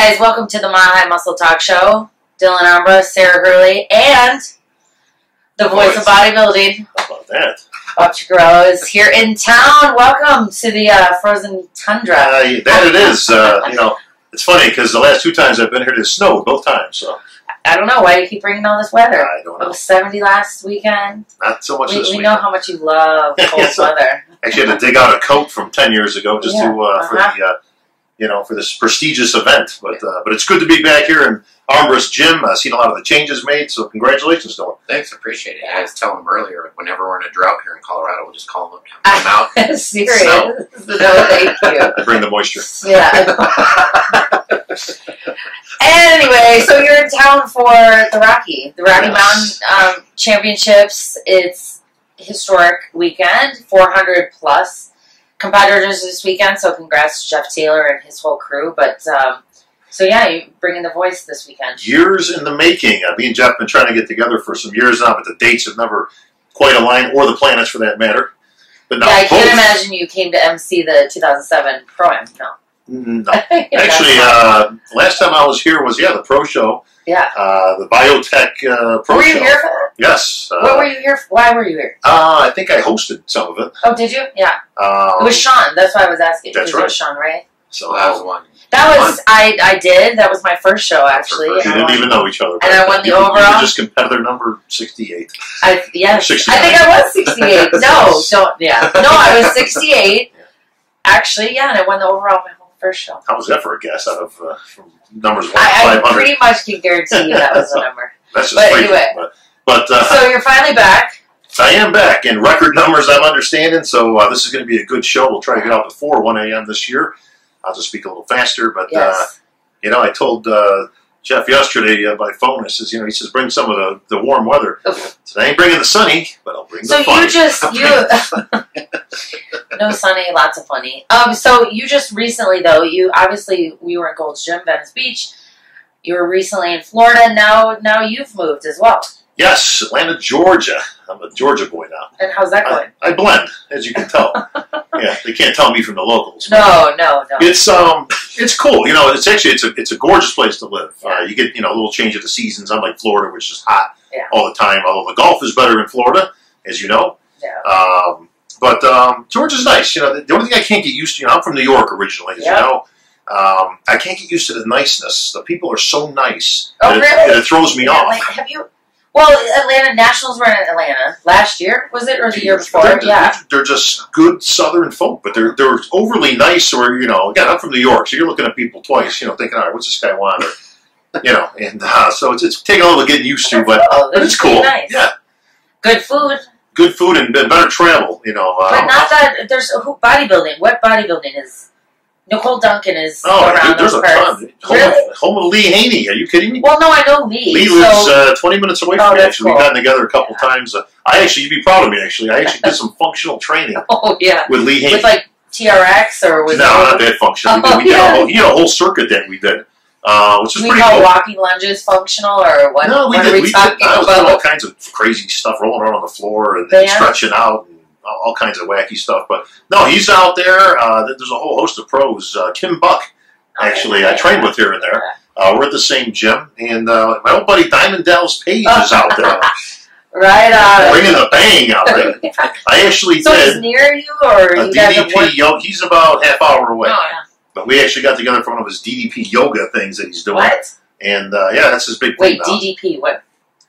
guys, welcome to the Mile High Muscle Talk Show. Dylan Arbra, Sarah Hurley, and the Voice of Bodybuilding. How about that? Bob Cicherillo is here in town. Welcome to the frozen tundra. That it is. You know, it's funny because the last two times I've been here, it snowed both times. So I don't know why you keep bringing all this weather. I don't know. It was 70 last weekend. Not so much this weekend. We know how much you love cold weather. Actually, I had to dig out a coat from 10 years ago just for the for this prestigious event. But it's good to be back here in Armbrust Gym. I've seen a lot of the changes made, so congratulations, Dylan. Thanks, appreciate it. I was telling him earlier, whenever we're in a drought here in Colorado, we'll just call them up, have them out. Serious? No, thank you. I bring the moisture. Yeah. Anyway, so you're in town for the Rocky Mountain Championships. It's historic weekend, 400 plus competitors this weekend. So congrats to Jeff Taylor and his whole crew. But so yeah, you're bringing the Voice this weekend. Years in the making. Me and Jeff have been trying to get together for some years now, but the dates have never quite aligned, or the planets for that matter. But now, I can't imagine you came to MC the 2007 Pro-Am. No. Actually, last time I was here was, the Pro Show. Yeah. The Biotech Pro Show. Were you here for that? Yes. What were you here for? Why were you here? I think I hosted some of it. Oh, did you? Yeah. It was Sean. That's why I was asking. That's right. It was Sean, right? So that was one. That was, I did. That was my first show, actually. You didn't even know each other. And I won the overall. You were just competitor number 68. Yes. 69. I think I was 68. No, I was 68. Actually, and I won the overall my whole first show. How was that for a guess out of from numbers 1 to I 500? pretty much can guarantee you that was the number. That's just anyway. But so you're finally back. I am back in record numbers, I'm understanding. So this is going to be a good show. We'll try to get out before 1 a.m. this year. I'll just speak a little faster. But, I told Jeff yesterday by phone, he says, bring some of the warm weather. So I ain't bringing the sunny, but I'll bring the funny. No sunny, lots of funny. So you just recently, though, we were in Gold's Gym, Venice Beach. You were recently in Florida. Now you've moved as well. Yes, Atlanta, Georgia. I'm a Georgia boy now. And how's that going? I blend, as you can tell. They can't tell me from the locals. No. It's cool. It's a gorgeous place to live. Yeah. You get a little change of the seasons, unlike Florida, which is hot all the time. Although the golf is better in Florida, as you know. Yeah. But Georgia's nice. The only thing I can't get used to. I'm from New York originally, as you know. I can't get used to the niceness. The people are so nice that it throws me off. Have you? Well, Atlanta Nationals were in Atlanta last year, was it, or the year before? They're just good Southern folk, but they're overly nice. Or again, I'm from New York, so you're looking at people twice, thinking, all right, what's this guy want? Or, and so it's taking a little getting used to, but it's cool. Nice. Yeah, good food and better travel. But not that there's bodybuilding. What bodybuilding is? Nicole Duncan is around there's those a parts. ton. Really? Home of Lee Haney. Are you kidding me? Well, no, I know Lee. Lee lives 20 minutes away from me. Actually, cool. We've gotten together a couple times. You'd be proud of me. Actually, I actually did some functional training. With Lee Haney. With like TRX or with not that functional. We did a whole circuit that we did, which is pretty cool. Walking lunges functional or what? No, we did. I was doing all kinds of crazy stuff, rolling around on the floor and then stretching out. All kinds of wacky stuff, but no, he's out there. There's a whole host of pros. Kim Buck, actually, I trained with her in there. We're at the same gym, and my old buddy Diamond Dallas Page is out there. Right on. Bringing the bang out there. I actually so did. He's near you, or a you DDP yoga. He's about half hour away. Oh, yeah. But we actually got together for one of his DDP yoga things that he's doing. What? And that's his big thing. Wait, DDP, what?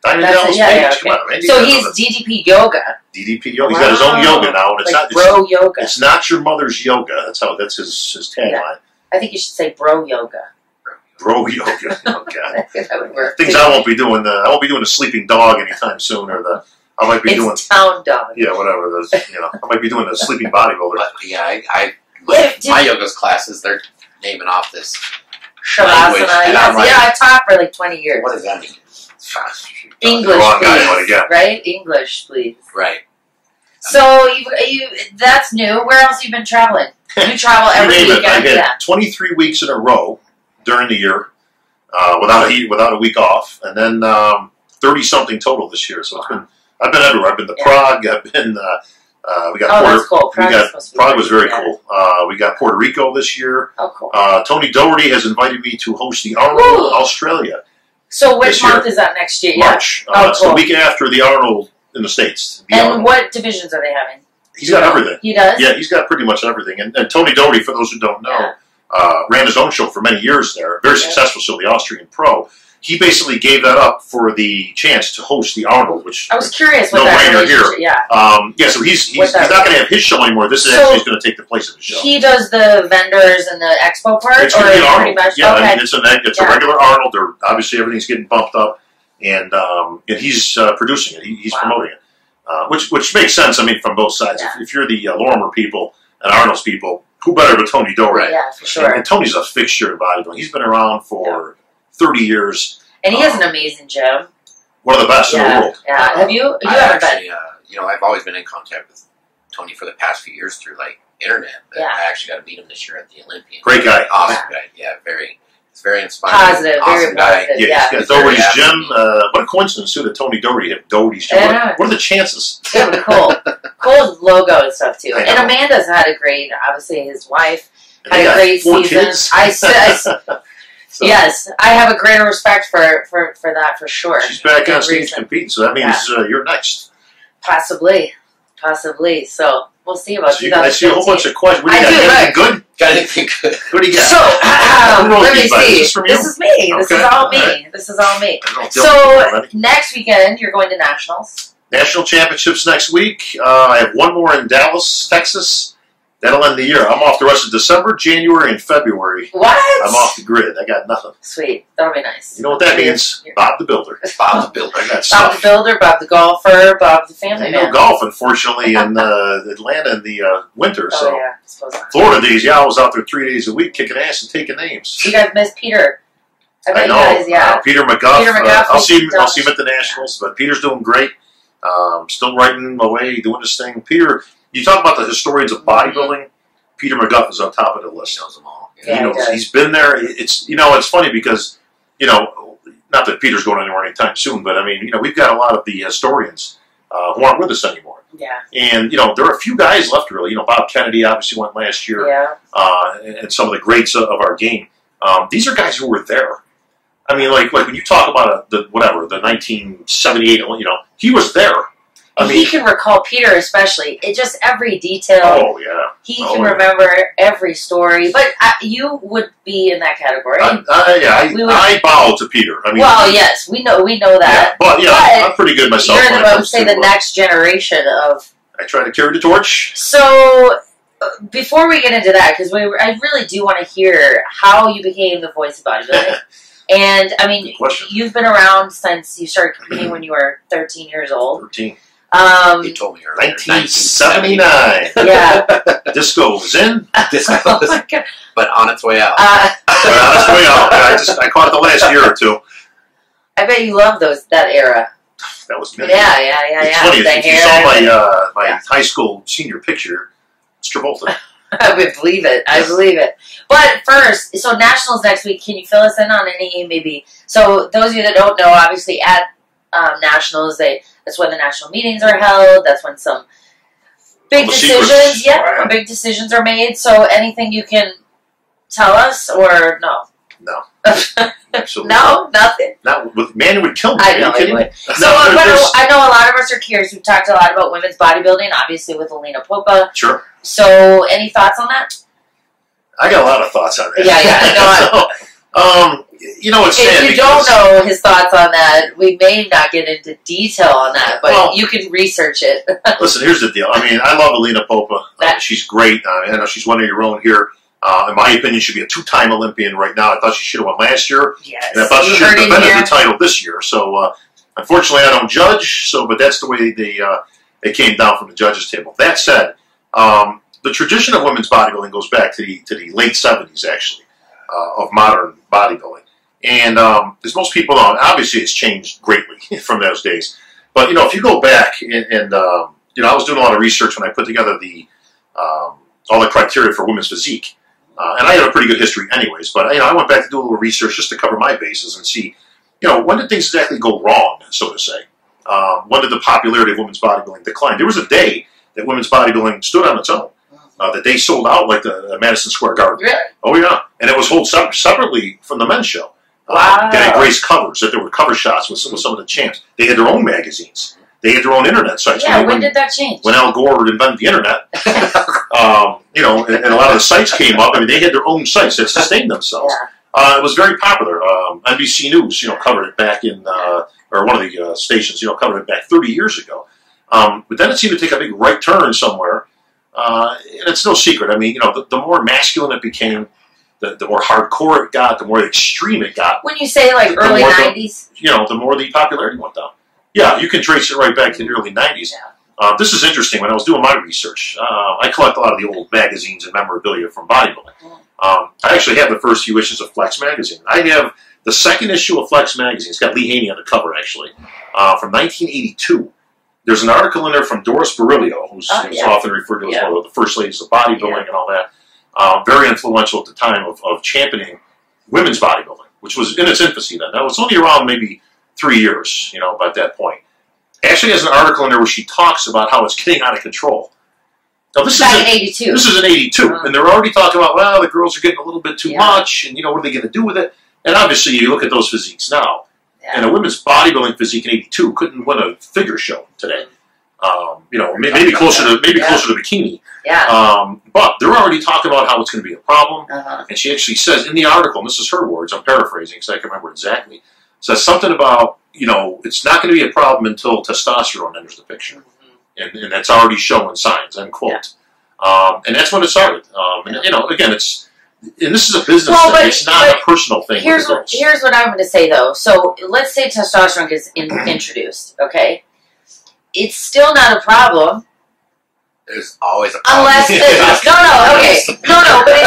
Diamond Dallas Page. Okay. Come on, so he's DDP yoga. DDP yoga. He's got his own yoga now, and it's not bro yoga. It's not your mother's yoga. That's his tagline. Yeah. I think you should say bro yoga. Bro yoga. Oh God. That would work. Things I won't be doing. I won't be doing the sleeping dog anytime soon, or I might be doing town dog. Yeah, whatever. I might be doing the sleeping bodybuilder. My yoga classes, they're naming off this Shavasana. I've taught for like 20 years. What does that mean? English, please. Right? English, please. Right. So that's new. Where else have you been traveling? You travel every weekend. I had 23 weeks in a row during the year without a week off, and then 30-something total this year. So I've been everywhere. I've been to Prague. I've been We got that's cool. Prague was very cool. We got Puerto Rico this year. Oh, cool. Tony Doherty has invited me to host the Arnold Australia. So which month is that next year? March. Yeah. It's the week after the Arnold in the States. And what divisions are they having? He's got everything. He does? Yeah, he's got pretty much everything. And Tony Doherty, for those who don't know, ran his own show for many years there. Very successful show, the Austrian Pro. He basically gave that up for the chance to host the Arnold, which I was curious what that relationship. Yeah. So he's not going to have his show anymore. This is actually going to take the place of his show. He does the vendors and the expo part? It's going to be Arnold. Yeah, okay. I mean, it's a regular Arnold. Obviously, everything's getting bumped up, and he's producing it. He's promoting it, which makes sense. I mean, from both sides. Yeah. If you're the Lorimer people and Arnold's people, who better but Tony Doherty? Yeah, for sure. And Tony's a fixture in bodybuilding. He's been around for 30 years. And he has an amazing gym. One of the best in the world. Yeah. Have you? You haven't been. I've always been in contact with Tony for the past few years through internet. But I actually got to meet him this year at the Olympia. Great guy. Awesome guy. Yeah, it's very inspiring. Positive. Awesome very guy. positive. Yeah, he's got Doherty's gym. What a coincidence too that Tony Doherty had Doherty's gym. Yeah. What are the chances? Yeah, cool. Cool logo and stuff too. I know. And Amanda's had a great. Obviously, his wife And had a great 4 season. kids. So, yes, I have a greater respect for that for sure. She's back on stage competing, so that means you're next. Possibly. So we'll see about So I see a whole bunch of questions. What do you I got? do, Anything right. good? Got anything good? What do you got? So let me see. Is this from you? This is me. This Okay. is all me. Right. This is all me. I don't So already. next weekend you're going to nationals. National championships next week. I have one more in Dallas, Texas. That'll end the year. I'm off the rest of December, January, and February. What? I'm off the grid. I got nothing. Sweet. That'll be nice. You know what that means? Bob the Builder. Bob the Builder. I got Bob stuff. the Builder, Bob the Golfer, Bob the Family I Man. know golf, unfortunately, in Atlanta in the winter. Oh, So yeah. I suppose not. Florida days, I was out there 3 days a week kicking ass and taking names. You guys miss Peter. bet I you know. guys, Peter McGuff. Peter McGuff I'll see him at the Nationals, but Peter's doing great. Still writing away, doing his thing. Peter, you talk about the historians of bodybuilding. Peter McGuff is on top of the list. He knows them all. Yeah, he knows. he He's been there. It's funny because not that Peter's going anywhere anytime soon, but I mean, we've got a lot of the historians who aren't with us anymore. Yeah. And there are a few guys left really. Bob Kennedy obviously went last year. Yeah. And some of the greats of our game. These are guys who were there. I mean, like when you talk about the 1978, he was there. I mean, he can recall Peter, especially. It just every detail. Oh yeah. He can remember every story. But you would be in that category. I bow to Peter. I mean, well, yes, we know that. Yeah, I'm pretty good myself. You're the next generation of. I try to carry the torch. So. Before we get into that, because I really do want to hear how you became the voice of bodybuilding. And, I mean, you've been around since you started competing when you were 13 years old. 13. He told me earlier. 1979. Yeah. Disco was in. Disco was but on its way out. I caught it the last year or two. I bet you love that era. That was me. Yeah. It's funny, if you saw my high school senior picture, it's Travolta. I would believe it. I believe it. But first, so Nationals next week, can you fill us in on any maybe? So those of you that don't know, obviously at Nationals, that's when the national meetings are held. That's when some big decisions, big decisions are made. So anything you can tell us or no? No. Absolutely. No, nothing. Man, it would kill me. I know it would. So I know a lot of us are curious. We've talked a lot about women's bodybuilding, obviously with Alina Popa. Sure. So any thoughts on that? I got a lot of thoughts on that. Yeah. It's sad. If you don't know his thoughts on that, we may not get into detail on that, but you can research it. Listen, here's the deal. I mean, I love Alina Popa. She's great. I know she's one of your own here. In my opinion, she'd be a 2-time Olympian right now. I thought she should have won last year. Yes. And I thought she should have defended the title this year. So, unfortunately, I don't judge. But that's the way they came down from the judges' table. That said, the tradition of women's bodybuilding goes back to the late 70s, actually, of modern bodybuilding. And as most people know, obviously it's changed greatly from those days. But, if you go back and I was doing a lot of research when I put together all the criteria for women's physique. And I had a pretty good history anyways, but I went back to do a little research just to cover my bases and see, when did things exactly go wrong, so to say? When did the popularity of women's bodybuilding decline? There was a day that women's bodybuilding stood on its own. That they sold out like the Madison Square Garden. Really? Oh, yeah. And it was held separately from the men's show. Wow. They had graced covers, that there were cover shots with some of the champs. They had their own magazines. They had their own internet sites. Yeah, when did that change? When Al Gore invented the internet, you know, and a lot of the sites came up. I mean, they had their own sites that sustained themselves. Yeah. It was very popular. NBC News, you know, covered it back in, or one of the stations, you know, covered it back 30 years ago. But then it seemed to take a big right turn somewhere. And it's no secret. I mean, you know, the more masculine it became, the more hardcore it got, the more extreme it got. When you say like early 90s? You know, the more the popularity went down. Yeah, you can trace it right back to the early 90s. Yeah. This is interesting. When I was doing my research, I collect a lot of the old magazines and memorabilia from bodybuilding. I actually have the first few issues of Flex magazine. I have the second issue of Flex magazine. It's got Lee Haney on the cover, actually, from 1982. There's an article in there from Doris Cicherillo, who's often referred to as one of the first ladies of bodybuilding and all that. Very influential at the time of championing women's bodybuilding, which was in its infancy then. Now, it's only around maybe 3 years, you know, at that point. Ashley has an article in there where she talks about how it's getting out of control. Now, this is in 82. This is in 82, and they're already talking about, well, the girls are getting a little bit too much, and, you know, what are they going to do with it? And obviously, you look at those physiques now. And a women's bodybuilding physique in '82 couldn't win a figure show today. You know, maybe closer to Bikini. Yeah. But they're already talking about how it's going to be a problem. And she actually says in the article, and this is her words, I'm paraphrasing because I can remember exactly, says something about, you know, it's not going to be a problem until testosterone enters the picture. And that's already showing signs, end quote. And that's when it started. And, you know, again, and this is a business thing. It's not a personal thing. Here's what I'm going to say, though. So let's say testosterone gets introduced, okay? It's still not a problem. There's always a problem. Unless but it's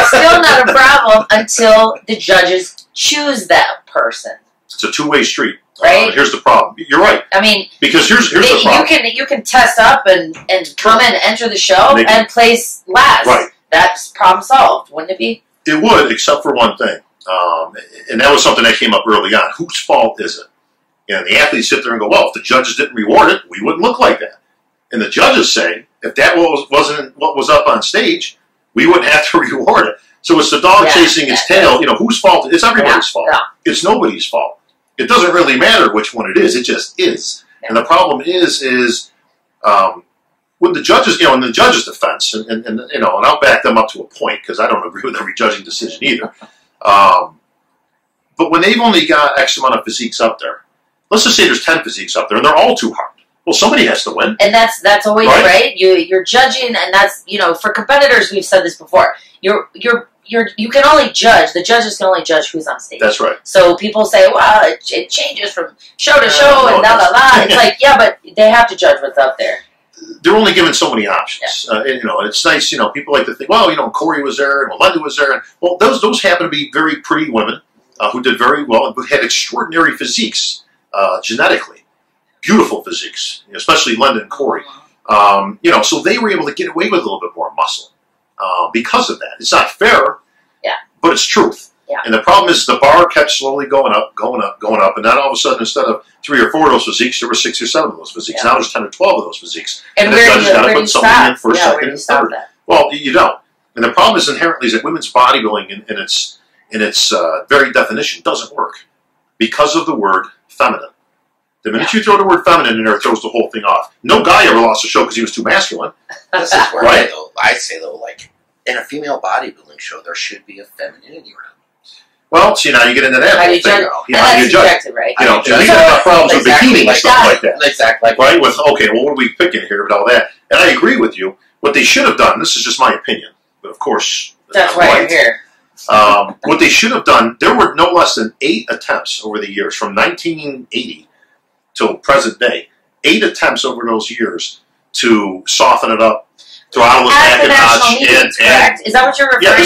still not a problem until the judges choose that person. It's a two-way street. Right? Here's the problem. You're right. I mean, because here's the problem. You can test up and come in, enter the show, and place last. Right. That's problem solved, wouldn't it be? It would, except for one thing. And that was something that came up early on. Whose fault is it? And the athletes sit there and go, well, if the judges didn't reward it, we wouldn't look like that. And the judges say, if that wasn't what was up on stage, we wouldn't have to reward it. So it's the dog chasing its tail. You know, whose fault? It's everybody's fault. Yeah. It's nobody's fault. It doesn't really matter which one it is. It just is. Yeah. And the problem is when the judges, you know, in the judges' defense, and you know, and I'll back them up to a point because I don't agree with every judging decision either. But when they've only got X amount of physiques up there, let's just say there's 10 physiques up there, and they're all too hard. Well, somebody has to win. And that's always right. You're judging, and that's, you know, for competitors, we've said this before. You can only judge. The judges can only judge who's on stage. That's right. So people say, well, it changes from show to show and blah blah blah. It's like, yeah, but they have to judge what's up there. They're only given so many options. And, you know, it's nice. You know, people like to think, well, you know, Corey was there and Melinda was there, and well, those happen to be very pretty women who did very well and who had extraordinary physiques genetically. Beautiful physiques, especially Linda and Corey. You know, so they were able to get away with a little bit more muscle because of that. It's not fair, but it's truth. Yeah. And the problem is the bar kept slowly going up, and then all of a sudden, instead of 3 or 4 of those physiques, there were 6 or 7 of those physiques. Now there's 10 or 12 of those physiques. And the judge's got to put somebody in first, second, and third. That? Well, you don't. And the problem is inherently is that women's bodybuilding in its very definition doesn't work because of the word feminine. The minute you throw the word feminine in there, it throws the whole thing off. No guy ever lost a show because he was too masculine. This is where I say, like, in a female bodybuilding show, there should be a femininity round. Well, see, now you get into that how do you judge? How do you judge? Right? You know, we got enough problems with bikini and stuff like that. Exactly. Right? With, okay, well, what are we picking here with all that? And I agree with you. What they should have done, this is just my opinion, but of course, that's why you're here. What they should have done, there were no less than 8 attempts over the years, from 1980 till present day, 8 attempts over those years to soften it up, throttle it back a notch. Correct? Is that what you're referring to?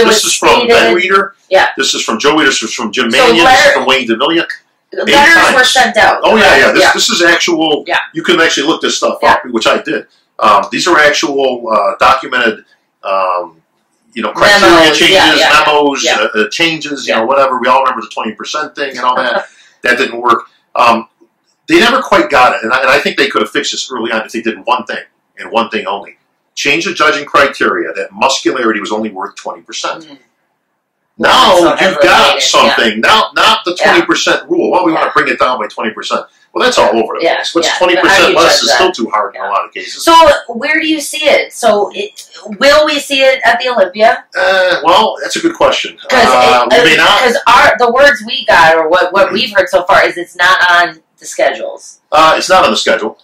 This is from Ben Reeder. Yeah. This is from Joe Reeder. This is from Jim Mannion. This is from Wayne DeMillia. Letters were sent out. Oh, yeah. This is actual. Yeah. You can actually look this stuff up, which I did. These are actual documented, you know, criteria changes, memos, changes, you know, whatever. We all remember the 20% thing and all that. That didn't work. They never quite got it, and I think they could have fixed this early on if they did one thing, and one thing only. Change the judging criteria that muscularity was only worth 20%. Mm. Now so you've got something. Now, not the 20% rule. Well, we want to bring it down by 20%. Well, that's all over the place. What's 20% less is still too hard in a lot of cases. So where do you see it? So will we see it at the Olympia? Well, that's a good question. Because the words we got, or what we've heard so far, is it's not on the schedules. It's not on the schedule.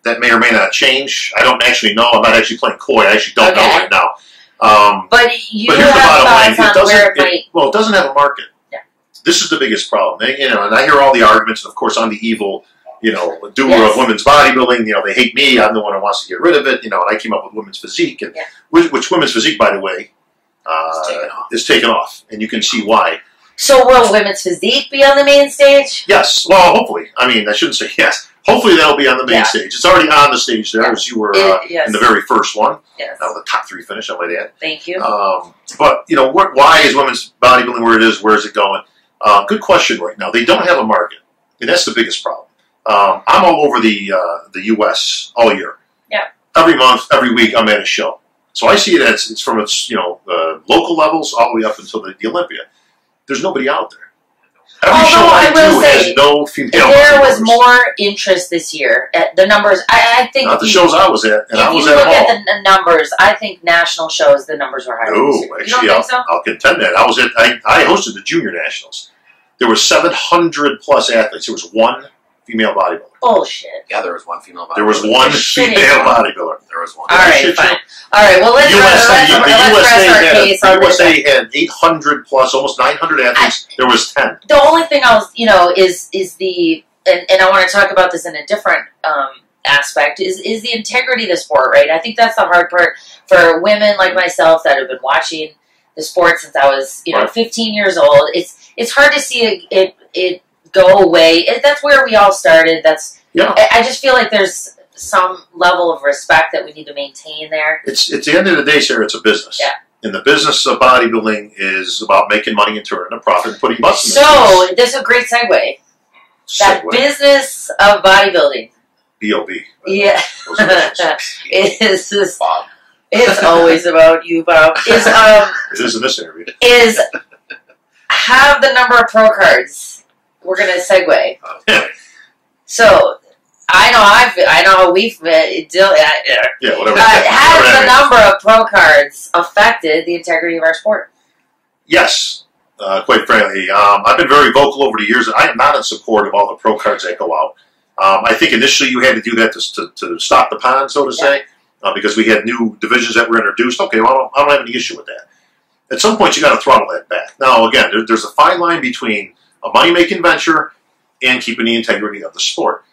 That may or may not change. I don't actually know. I'm not actually playing coy. I actually don't know right now. But here's the bottom line. It doesn't have a market. Yeah. This is the biggest problem. And I hear all the arguments. And of course, I'm the evil, doer of women's bodybuilding. They hate me. I'm the one who wants to get rid of it. And I came up with women's physique, and which women's physique, by the way, is taken off, and you can see why. So will women's physique be on the main stage? Yes. Well, hopefully. I mean, I shouldn't say yes. Hopefully that'll be on the main stage. It's already on the stage there, as you were in the very first one. Yes. The top 3 finish, I might add. Thank you. But, why is women's bodybuilding where it is? Where is it going? Good question right now. They don't have a market. And that's the biggest problem. I'm all over the U.S. all year. Yeah. Every month, every week, I'm at a show. So I see it as it's from its, local levels all the way up until the Olympia. There's nobody out there. Every show I do has no female. There was more interest this year. The numbers, I think. Not the shows I was at, and I was at them all. If you look at the numbers, I think national shows, the numbers were higher. No, actually, I'll contend that. I hosted the Junior Nationals. There were 700 plus athletes. There was one female bodybuilder. Bullshit. Yeah, there was one female bodybuilder. There was one female bodybuilder. There was one. All right, fine. All right, well, let's rest our case. The USA had 800 plus, almost 900 athletes. There was 10. The only thing I was, is the, and I want to talk about this in a different aspect, is the integrity of the sport, right? I think that's the hard part for women like myself that have been watching the sport since I was, 15 years old. It's hard to see it go away. That's where we all started. I just feel like there's some level of respect that we need to maintain there. It's at the end of the day, Sarah, it's a business. Yeah. And the business of bodybuilding is about making money and turning a profit and putting butts in the So, this is a great segue. That business of bodybuilding. B.O.B. Yeah. It's always about you, Bob. It is in this interview. Have the number of pro cards. We're going to segue. So, I know how we've whatever. Has the number of pro cards affected the integrity of our sport? Yes, quite frankly. I've been very vocal over the years that I am not in support of all the pro cards that go out. I think initially you had to do that to stop the pond, so to say, because we had new divisions that were introduced. Okay, well, I don't have any issue with that. At some point, you got to throttle that back. Now, again, there's a fine line between a money-making venture and keeping the integrity of the sport.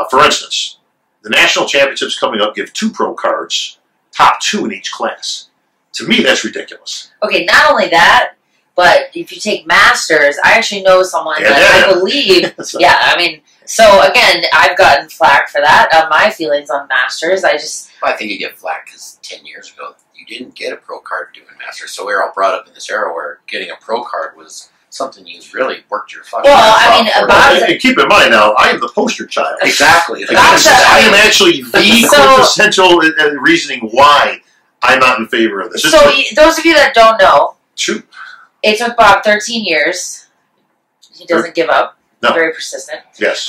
For instance, the national championships coming up give 2 pro cards, top 2 in each class. To me, that's ridiculous. Okay, not only that, but if you take masters, I actually know someone that I believe. So again, I've gotten flack for that. My feelings on masters, I think you get flack because 10 years ago you didn't get a pro card doing masters. So we were all brought up in this era where getting a pro card was something you really worked your fucking and keep in mind now, I am the poster child. Exactly. I am actually the quintessential reasoning why I'm not in favor of this. So those of you that don't know, shoot, it took Bob 13 years. He doesn't give up. No. Very persistent. Yes.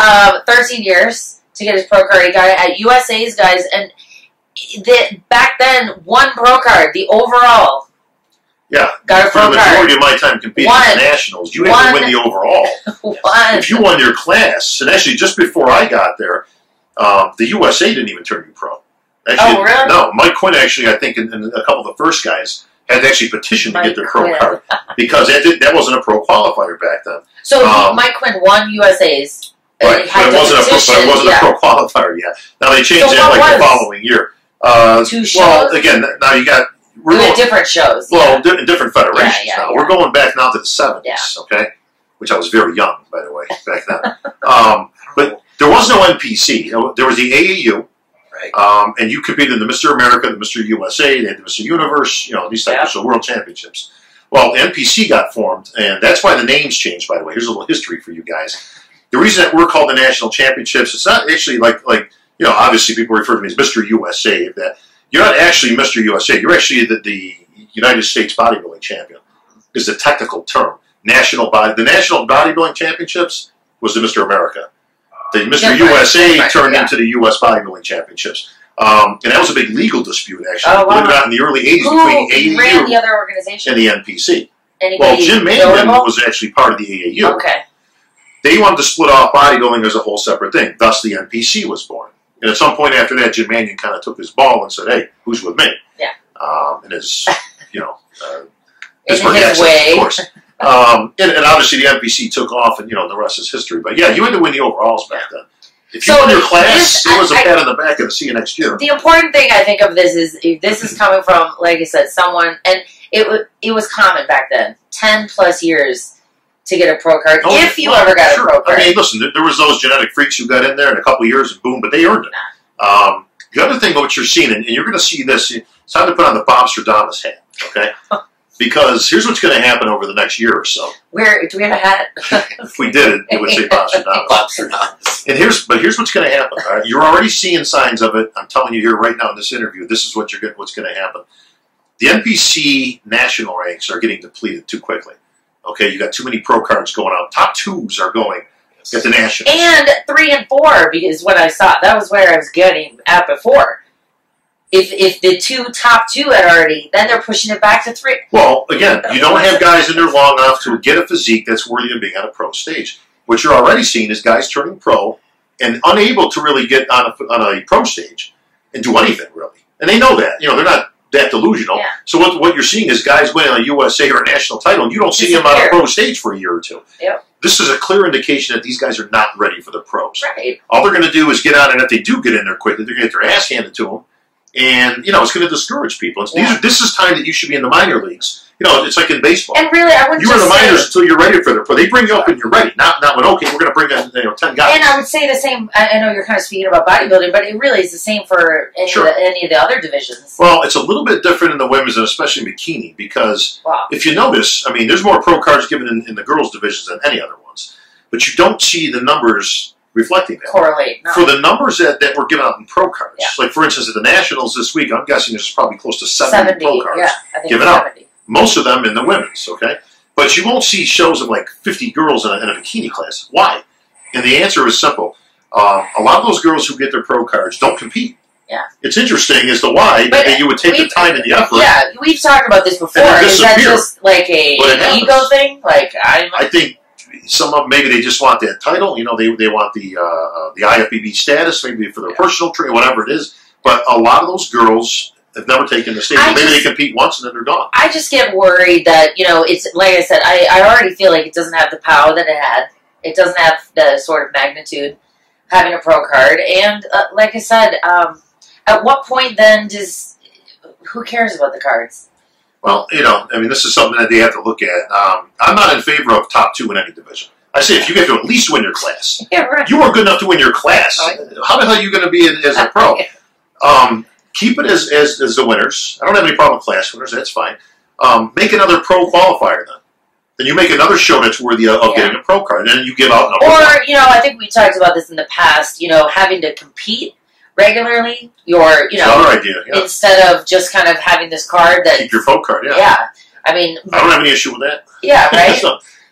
13 years to get his pro card. He got it at USA's, guys, and back then, one pro card, the overall. Yeah, got a pro for the majority of my time competing at the nationals, you had to win the overall. If you won your class, and actually just before I got there, the USA didn't even turn you pro. Actually, really? No, Mike Quinn actually, I think, and a couple of the first guys had to actually petition to get their pro card because that wasn't a pro qualifier back then. So Mike Quinn won USA's. Right, but it wasn't a pro qualifier yet. Now they changed that the following year. 2 shows? Well, again, now you got... We're in different shows. Well, in different federations now. We're going back now to the 70s, okay? Which I was very young, by the way, back then. But there was no NPC. There was the AAU, right? And you competed in the Mr. America, the Mr. USA, they had the Mr. Universe, these types of world championships. Well, the NPC got formed, and that's why the names changed, by the way. Here's a little history for you guys. The reason that we're called the National Championships, it's not actually like obviously people refer to me as Mr. USA. That you're not actually Mr. USA. You're actually the United States bodybuilding champion. Is the technical term. The National Bodybuilding Championships was the Mr. America. The Mr. USA turned into the U.S. Bodybuilding Championships. And that was a big legal dispute, actually. Oh, wow. Believe it or not, in the early 80s between the AAU ran the other organization? and the NPC. Anybody well, Jim Mannion was actually part of the AAU. Okay. They wanted to split off bodybuilding as a whole separate thing. Thus, the NPC was born. And at some point after that, Jim Mannion kind of took his ball and said, "Hey, who's with me?" Yeah. And his, in his way. Of course. And obviously the NPC took off, and the rest is history. But yeah, you had to win the overalls back then. If you won your class, there was a pat on the back and see you next year. The important thing I think of this is coming from, like I said, someone, and it was common back then, 10+ years to get a pro card, if you ever got a pro card. I mean, listen, there was those genetic freaks who got in there in a couple of years and boom, but they earned it. The other thing, what you're seeing, and you're going to see this, it's time to put on the Bob Cicherillo hat, okay? Because here's what's going to happen over the next year or so. Where do we have a hat? If we did it would say Bob Cicherillo. And here's what's going to happen. All right? You're already seeing signs of it. I'm telling you here right now in this interview. This is what's going to happen. The NPC national ranks are getting depleted too quickly. Okay, you got too many pro cards going out. Top 2s are going at the nationals. And 3 and 4, because what I saw, that was where I was getting at before. If the top two had already, then they're pushing it back to 3. Well, again, you don't have guys in there long enough to get a physique that's worthy of being on a pro stage. What you're already seeing is guys turning pro and unable to really get on a pro stage and do anything, really. And they know that. They're not that delusional. Yeah. So what you're seeing is guys winning a USA or a national title, and you don't see them on a pro stage for a year or two. Yep. This is a clear indication that these guys are not ready for the pros. Right. All they're going to do is get on, and if they do get in there quickly, they're going to get their ass handed to them. And, it's going to discourage people. This is time that you should be in the minor leagues. It's like in baseball. And really, I wouldn't you're in the minors until you're ready for the pro. They bring you up and you're ready. Not when, okay, we're going to bring in 10 guys. And I would say the same, I know you're kind of speaking about bodybuilding, but it really is the same for any of the other divisions. Well, it's a little bit different in the women's, and especially bikini, because if you notice, I mean, there's more pro cards given in the girls' divisions than any other ones. But you don't see the numbers reflecting that. Correlate. No. For the numbers that were given out in pro cards, like for instance at the Nationals this week, I'm guessing there's probably close to 70 pro cards given out. Most of them in the women's, okay? But you won't see shows of like 50 girls in a bikini class. Why? And the answer is simple. A lot of those girls who get their pro cards don't compete. Yeah. It's interesting as to why that you would take the time and the effort. Yeah, we've talked about this before. Is that just like an ego thing? Like I think some of them, maybe they just want that title. They want the IFBB status, maybe for their personal training, whatever it is. But a lot of those girls have never taken the stage. Maybe they compete once and then they're gone. I just get worried that, it's like I said, I already feel like it doesn't have the power that it had. It doesn't have the sort of magnitude having a pro card. And like I said, at what point then who cares about the cards? Well, this is something that they have to look at. I'm not in favor of top 2 in any division. I say if you get to at least win your class. Yeah, right. You weren't good enough to win your class. How the hell are you going to be as a pro? Keep it as the winners. I don't have any problem with class winners. That's fine. Make another pro qualifier then. Then you make another show that's worthy of getting a pro card. And then you give out numbers. Or, I think we talked about this in the past, having to compete regularly. Another idea, instead of just kind of having this card that... Keep your pro card, Yeah. I mean... I don't have any issue with that. Yeah, right?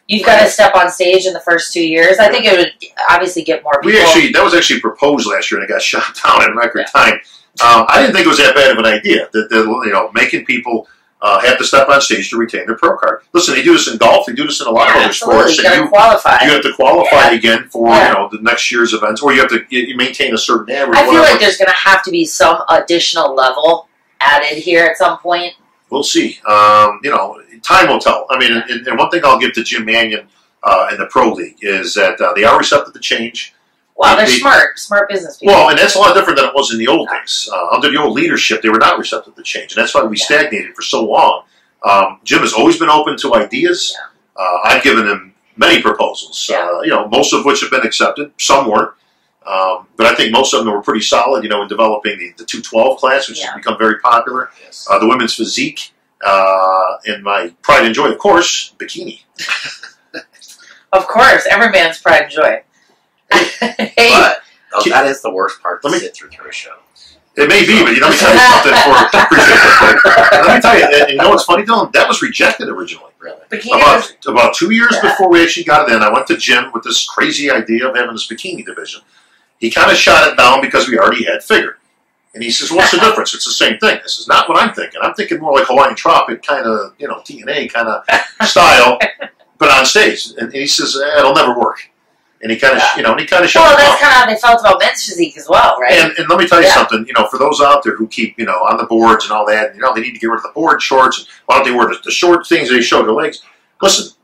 You've got to step on stage in the first 2 years. I think it would obviously get more people... That was actually proposed last year and it got shot down in record time. I didn't think it was that bad of an idea that making people have to step on stage to retain their pro card. Listen, they do this in golf. They do this in a lot of other sports. You got to qualify. You have to qualify again for the next year's events, or you have to maintain a certain average. I feel like there's going to have to be some additional level added here at some point. We'll see. Time will tell. I mean, and one thing I'll give to Jim Mannion and the Pro League is that they are receptive to change. Well, they're smart business people. Well, and that's a lot different than it was in the old days. Under the old leadership, they were not receptive to change, and that's why we stagnated for so long. Jim has always been open to ideas. I've given him many proposals, most of which have been accepted. Some weren't. But I think most of them were pretty solid, in developing the 212 class, which has become very popular. Yes. The women's physique, and my pride and joy, of course, bikini. Of course, every man's pride and joy. Hey, Oh, that is the worst part to sit through a show. It may be, but let me tell you something. Let me tell you, and you know what's funny, Dylan? That was rejected originally. Really? About 2 years before we actually got it in, I went to Jim with this crazy idea of having this bikini division. He kind of shot it down because we already had figure. And he says, what's the difference? It's the same thing. This is not what I'm thinking. I'm thinking more like Hawaiian Tropic, kind of, TNA kind of style, but on stage. And he says, it'll never work. And he kind of, shut it down. Well, that's kind of how they felt about men's physique as well, right? And let me tell you something, for those out there who keep, on the boards and all that, they need to get rid of the board shorts. And why don't they wear the short things they show their legs? Listen,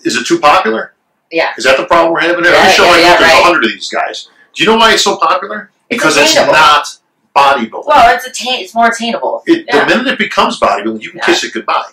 is it too popular? Yeah. Is that the problem we're having there? Every show I go, there's 100 of these guys. Do you know why it's so popular? Because it's not bodybuilding. Well, it's more attainable. The minute it becomes bodybuilding, you can kiss it goodbye.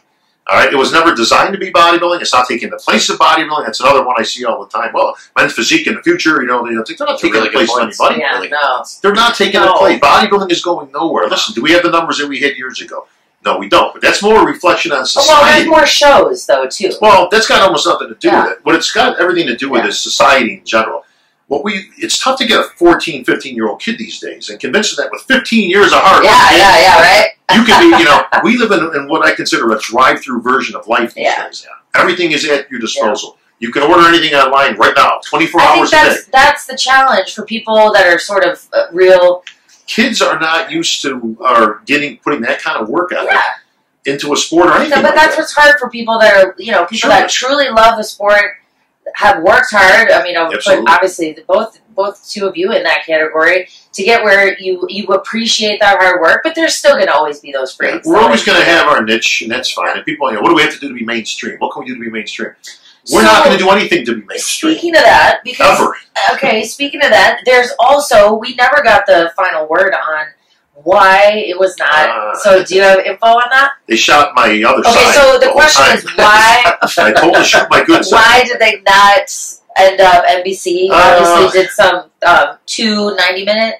All right, it was never designed to be bodybuilding. It's not taking the place of bodybuilding. That's another one I see all the time. Well, men's physique in the future, they're not taking the place of anybody. Yeah, no. They're not taking the place. Bodybuilding is going nowhere. Listen, do we have the numbers that we had years ago? No, we don't. But that's more a reflection on society. Well, there's more shows, though, too. Well, that's got almost nothing to do with it. What it's got everything to do with is society in general. It's tough to get a 14, 15-year-old kid these days and convince them that with 15 years of hard work, right? You can be, we live in what I consider a drive-through version of life these days. Everything is at your disposal. You can order anything online right now, 24 hours a day. That's the challenge for people that are sort of real. Kids are not used to putting that kind of work ethic into a sport or anything. But that's what's hard for people that are, people that truly love the sport, have worked hard. I mean, I would put obviously both two of you in that category to get where you appreciate that hard work, but there's still going to always be those freaks. We're always going to have our niche, and that's fine. And people, what do we have to do to be mainstream? What can we do to be mainstream? We're not going to do anything to be mainstream. Speaking of that, speaking of that, there's also, we never got the final word on why it was not. So do you have info on that? They shot my other side. Okay, so the question is why? I told them to shoot my good side. Why did they not end up NBC? Obviously did some 2 90-minute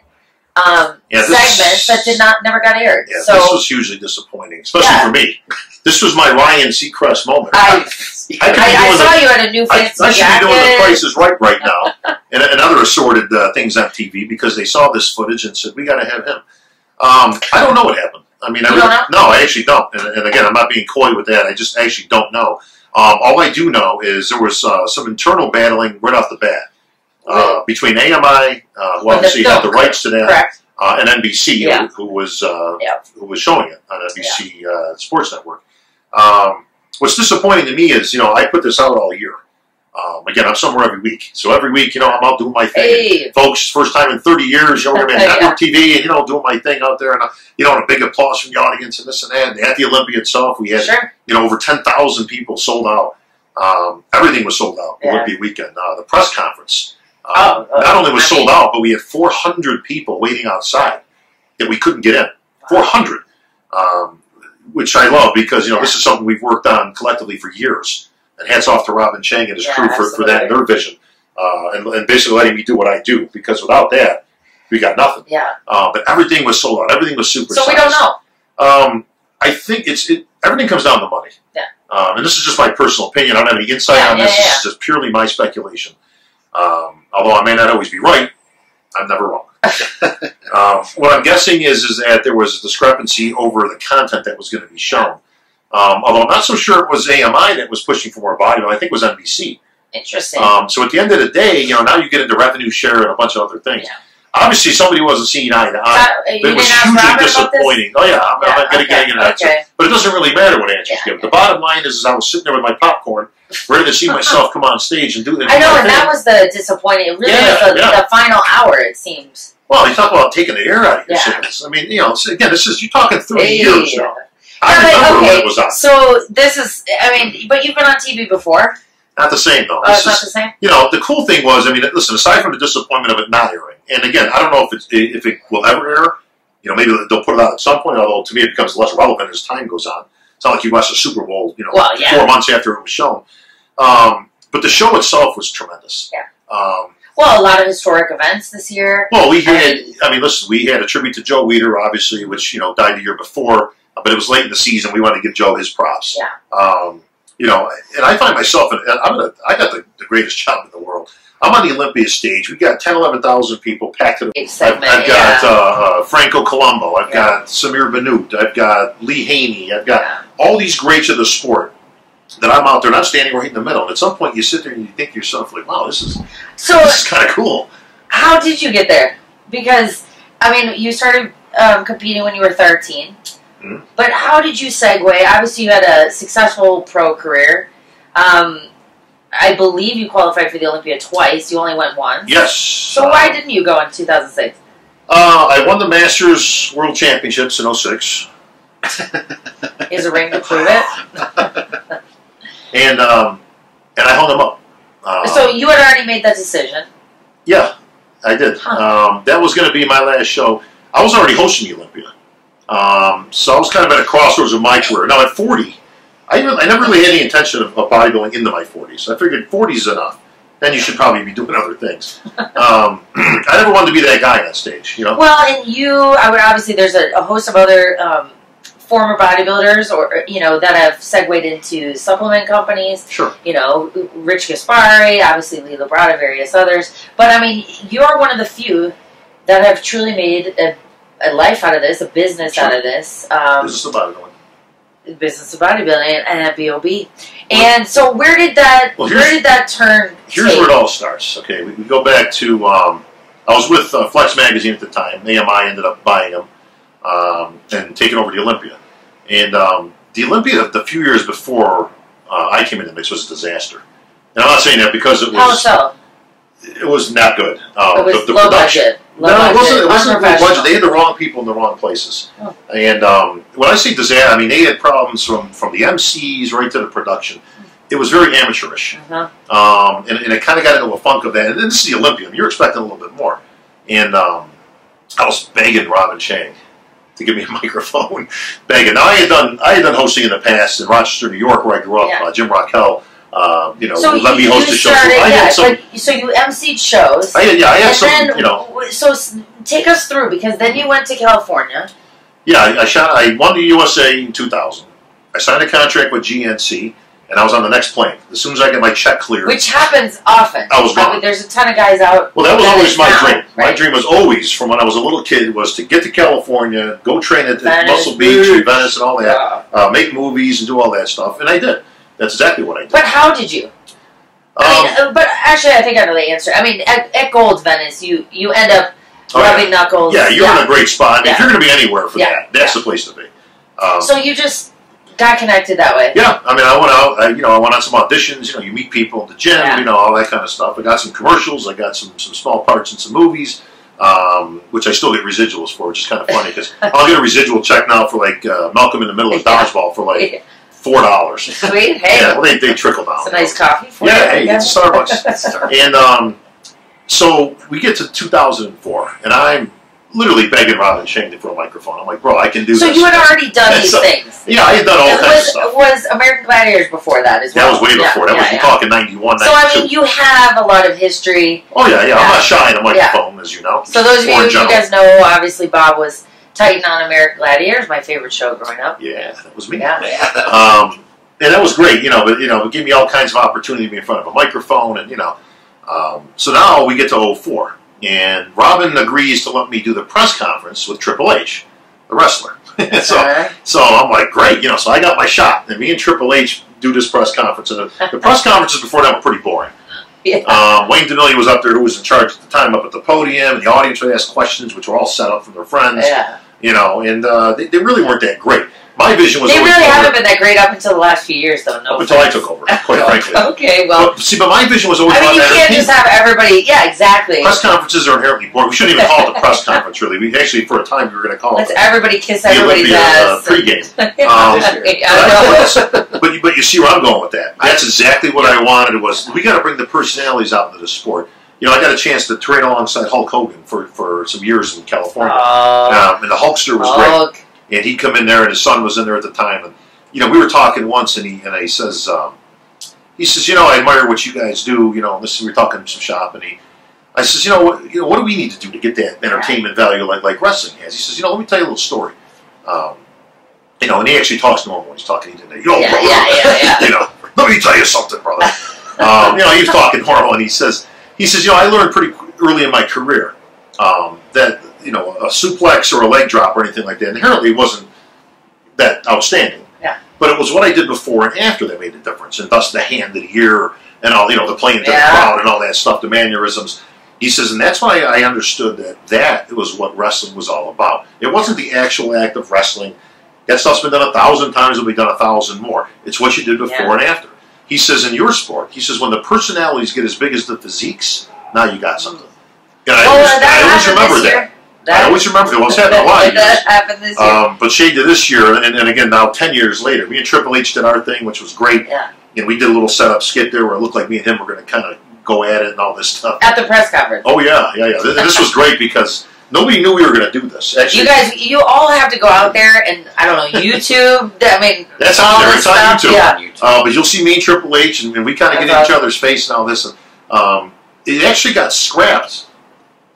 segments that never got aired. Yeah, this was hugely disappointing, especially for me. This was my Ryan Seacrest moment. I saw you at a new fancy I should be doing The Price is Right now and other assorted things on TV because they saw this footage and said, we got to have him. I don't know what happened. I mean, I actually don't. And again, I'm not being coy with that. I just actually don't know. All I do know is there was some internal battling right off the bat between AMI, who obviously had the rights to that, and NBC, who was showing it on NBC Sports Network. What's disappointing to me is, I put this out all year. Again, I'm somewhere every week. So every week, I'm out doing my thing. Hey. Folks, first time in 30 years, I'm on network TV and, doing my thing out there. And, a big applause from the audience and this and that. And at the Olympia itself, we had, over 10,000 people sold out. Everything was sold out Olympia weekend. The press conference not only was sold out, but we had 400 people waiting outside that we couldn't get in. 400. Which I love because, this is something we've worked on collectively for years. And hats off to Robin Chang and his crew for that and their vision. And basically letting me do what I do. Because without that, we got nothing. Yeah. But everything was sold out. Everything was super So we don't know. I think everything comes down to money. Yeah. And this is just my personal opinion. I don't have any insight on this. This is just purely my speculation. Although I may not always be right, I'm never wrong. What I'm guessing is that there was a discrepancy over the content that was going to be shown. Although I'm not so sure it was AMI that was pushing for more bodybuilding. I think it was NBC. Interesting. So at the end of the day, now you get into revenue share and a bunch of other things. Yeah. Obviously, somebody wasn't seeing eye to eye. It was hugely disappointing. Oh, yeah, I'm not going to get into that. But it doesn't really matter what answers give. The bottom line is I was sitting there with my popcorn, ready to see myself come on stage and do that. I know, and that was the disappointing. It really was the final hour, it seems. Well, you talk about taking the air out of your sickness. I mean, again, you're talking 30 years now. I remember when it was on. So this is, but you've been on TV before. Not the same, though. It's not the same? The cool thing was, listen, aside from the disappointment of it not airing, and again, I don't know if it will ever air. Maybe they'll put it out at some point, although to me it becomes less relevant as time goes on. It's not like you watched the Super Bowl, 4 months after it was shown. But the show itself was tremendous. Yeah. Well, a lot of historic events this year. Well, we had, listen, we had a tribute to Joe Weider, obviously, which, died the year before. But it was late in the season. We wanted to give Joe his props. Yeah. And I find myself, I got the greatest job in the world. I'm on the Olympia stage. We got 10, 11,000 people packed to the segment. I've got Franco Colombo. I've got Samir Bannout. I've got Lee Haney. I've got all these greats of the sport that I'm out there and I'm standing right in the middle. And at some point you sit there and you think to yourself, like, wow, this is kind of cool. How did you get there? Because, I mean, you started competing when you were 13. Mm-hmm. But how did you segue? Obviously, you had a successful pro career. I believe you qualified for the Olympia twice. You only went once. Yes. So why didn't you go in 2006? I won the Masters World Championships in 06. Is a ring to prove it? And I hung them up. So you had already made that decision? Yeah, I did. Huh. That was going to be my last show. I was already hosting the Olympia. So I was kind of at a crossroads of my career. Now, at 40, I never really had any intention of bodybuilding into my 40s. So I figured 40 is enough. Then you should probably be doing other things. I never wanted to be that guy on stage, you know? Well, and obviously there's a host of other former bodybuilders that have segued into supplement companies. Sure. Rich Gaspari, obviously Lee Labrada, various others. But, I mean, you're one of the few that have truly made a life out of this, a business out of this. Business of bodybuilding. Business of bodybuilding and at BOB. And so where did that turn Here's where it all starts. Okay, we go back to, I was with Flex Magazine at the time. AMI ended up buying them and taking over the Olympia. And the Olympia, the few years before I came in the mix, was a disaster. And I'm not saying that because it was... How so? It was not good. It was the low production. budget. It wasn't low budget. They had the wrong people in the wrong places. Oh. And when I say disaster, I mean they had problems from the MCs right to the production. It was very amateurish. And it kind of got into a funk of that. And this is the Olympia. You're expecting a little bit more. And I was begging Robin Chang to give me a microphone. Begging. Now I had done hosting in the past in Rochester, New York, where I grew up. Jim Raquel. So let me host a show. So you emceed shows. I had some. So take us through, because then you went to California. Yeah, I won the USA in 2000. I signed a contract with GNC, and I was on the next plane. As soon as I get my check cleared, which happens often. I was gone. There's a ton of guys out. Well, that was always my dream. Right? My dream was always, from when I was a little kid, was to get to California, go train at Muscle Beach and Venice and all that, make movies and do all that stuff, and I did. That's exactly what I did. But how did you? But actually, I think I know the answer. I mean, at Gold's Venice, you end up rubbing knuckles. Yeah, you're in a great spot. I mean, if you're going to be anywhere for that's the place to be. So you just got connected that way. Yeah, I mean, I went out. I went on some auditions. You meet people at the gym. All that kind of stuff. I got some commercials. I got some small parts in some movies, which I still get residuals for, which is kind of funny because I'll get a residual check now for like Malcolm in the Middle of Dodgeball for like $4. Sweet. Hey. Yeah, well, they trickle down. It's a nice coffee for you. Hey, it's a Starbucks. And so we get to 2004, and I'm literally begging Robin Chang for a microphone. I'm like, bro, I can do this. So you had already done these things. Yeah, I had done all kinds of stuff. Was American Gladiators before that as well? That was way before. That was, you're talking 91, 92. So, I mean, you have a lot of history. Oh, yeah. I'm not shy on a microphone, as you know. So those of you guys know, obviously, Bob was Titan on American Gladiators, my favorite show growing up. Yeah, that was me. Yeah. And that was great, but it gave me all kinds of opportunity to be in front of a microphone, and so now we get to 04, and Robin agrees to let me do the press conference with Triple H, the wrestler. So I'm like, great, so I got my shot, and me and Triple H do this press conference, and the press conferences before that were pretty boring. Yeah. Wayne DeMillia was up there, who was in charge at the time, up at the podium, and the audience would ask questions, which were all set up from their friends. Yeah. And they really weren't that great. My vision was. They really haven't been that great up until the last few years, though. No. Up until I took over, quite frankly. Okay, well. But my vision was always. I mean, you can't just have everybody. Yeah, exactly. Press conferences are inherently boring. We shouldn't even call it a press conference, really. We actually, for a time, we were going to call it. Let's everybody kiss everybody's ass. Pregame. But you see where I'm going with that. That's exactly what I wanted. Was we got to bring the personalities out into the sport. I got a chance to train alongside Hulk Hogan for some years in California, and the Hulkster was great. And he'd come in there, and his son was in there at the time. And we were talking once, and he says, I admire what you guys do. We were talking some shop, and I says, what do we need to do to get that entertainment value like wrestling has? He says, let me tell you a little story. And he actually talks normal when he's talking. He didn't, brother, let me tell you something, brother. He was talking normal, and he says, He says, I learned pretty early in my career that, a suplex or a leg drop or anything like that inherently wasn't that outstanding. Yeah. But it was what I did before and after that made a difference, and thus the hand, the ear, and all, the playing to the crowd and all that stuff, the mannerisms. He says, and that's why I understood that was what wrestling was all about. It wasn't the actual act of wrestling. That stuff's been done 1,000 times, it'll be done 1,000 more. It's what you did before and after. He says, in your sport, he says, when the personalities get as big as the physiques, now you got something. And I always remember that. I always remember it. Well, it's happened a lot of years. That happened this year. But Shay did this year, and again, now 10 years later, me and Triple H did our thing, which was great. Yeah. And we did a little setup skit there where it looked like me and him were going to kind of go at it and all this stuff. At the press conference. Oh, yeah. This was great because nobody knew we were going to do this. Actually, you guys, you all have to go out there and, I don't know, YouTube. I mean, that's out there. It's on YouTube. Yeah. But you'll see me and Triple H, and we kind of get in each other's face and all this. And, it actually got scrapped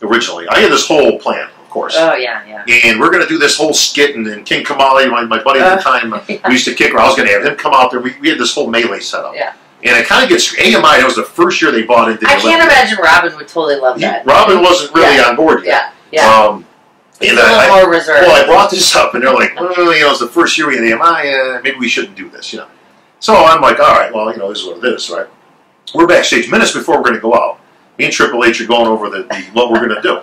originally. I had this whole plan. Of course. Oh, yeah. And we're going to do this whole skit, and King Kamali, my buddy at the time, we used to kick around. I was going to have him come out there. We had this whole melee set up. Yeah. And it kind of gets, AMI, that was the first year they bought into the I can't imagine Robin would totally love that. Robin wasn't really on board yet. Yeah. He's a little more reserved. Well, I brought this up, and they're like, it's the first year we had AMI, maybe we shouldn't do this, So I'm like, all right, well, this is what it is, right? We're backstage minutes before we're going to go out. Me and Triple H are going over what we're going to do.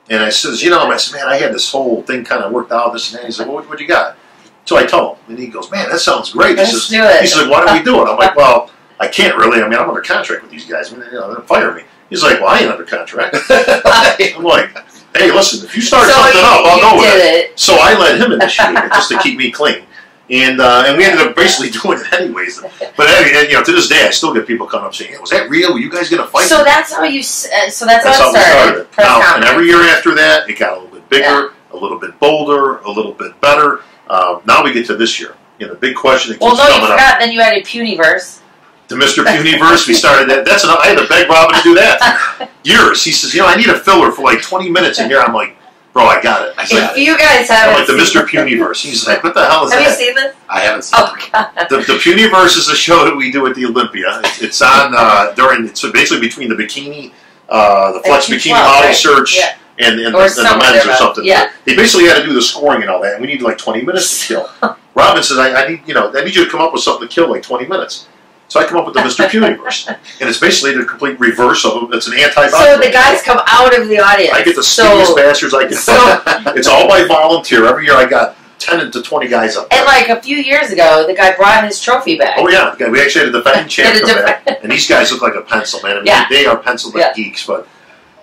And I says, I said, man, I had this whole thing kind of worked out, this and that. He said, well, what you got? So I told him, and he goes, man, that sounds great. Let's do it. He said, why don't we do it? I'm like, well, I can't really. I mean, I'm under contract with these guys. They'll fire me. He's like, well, I ain't under contract. I'm like, hey, listen, if you start something up, I'll go with it. So I let him initiate it just to keep me clean. And we ended up basically doing it anyways. But to this day, I still get people coming up saying, "Was that real? Were you guys going to fight?" So that's how you. So that's how it started. Now, and every year after that, it got a little bit bigger, a little bit bolder, a little bit better. Now we get to this year. The big question that keeps coming up. Well, no, you forgot. Then you added Puniverse. The Mr. Puniverse, we started that. That's enough. I had to beg Robin to do that. Years. He says, I need a filler for like 20 minutes in here. I'm like, bro, I got it. If you guys haven't, like the Mr. Puniverse. He's like, what the hell is that? Have you seen this? I haven't seen it. God. The Puniverse is a show that we do at the Olympia. It's on it's basically between the Bikini, the Flex Bikini Model Search, and the men's or something. Yeah. They basically had to do the scoring and all that, and we need like 20 minutes to kill. Robin says, I need you to come up with something to kill like 20 minutes. So I come up with the Mr. Puniverse. And it's basically the complete reverse of it. It's an anti-bodybuilding. So the guys come out of the audience. I get the skinniest bastards I can find. It's all by volunteer. Every year I got 10 to 20 guys up there. And like a few years ago, the guy brought his trophy back. Oh, yeah. We actually had a defending champ come back. And these guys look like a pencil, man. I mean, they are pencil geeks. But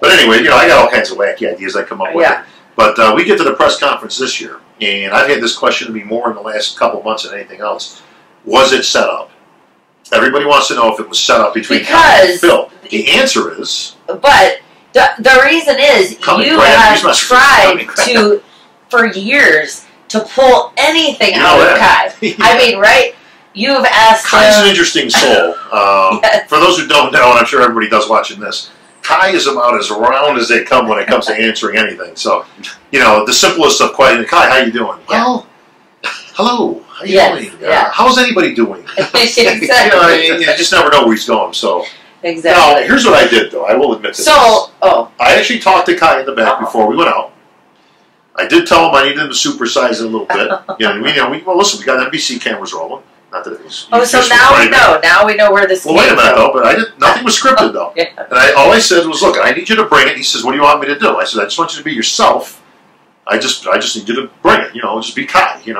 anyway, I got all kinds of wacky ideas I come up with. But we get to the press conference this year. And I've had this question to me more in the last couple months than anything else. Was it set up? Everybody wants to know if it was set up between Kai and Phil. The answer is... But the reason is you have tried to, for years, to pull anything out of Kai. I mean, right? You've asked Kai's an interesting soul. For those who don't know, and I'm sure everybody does watching this, Kai is about as round as they come when it comes to answering anything. So, the simplest of questions, Kai, how you doing? Well, hello. How you doing? How's anybody doing? Exactly. You just never know where he's going. So, exactly. Now, here's what I did, though. I will admit to this. I actually talked to Kai in the back before we went out. I did tell him I needed him to supersize it a little bit. Listen, we got NBC cameras rolling. Not that it was. So now we know. Now we know where this. Well, wait a minute, though. But nothing was scripted, though. And all I said was, "Look, I need you to bring it." He says, "What do you want me to do?" I said, "I just want you to be yourself. I just need you to bring it. Just be Kai. He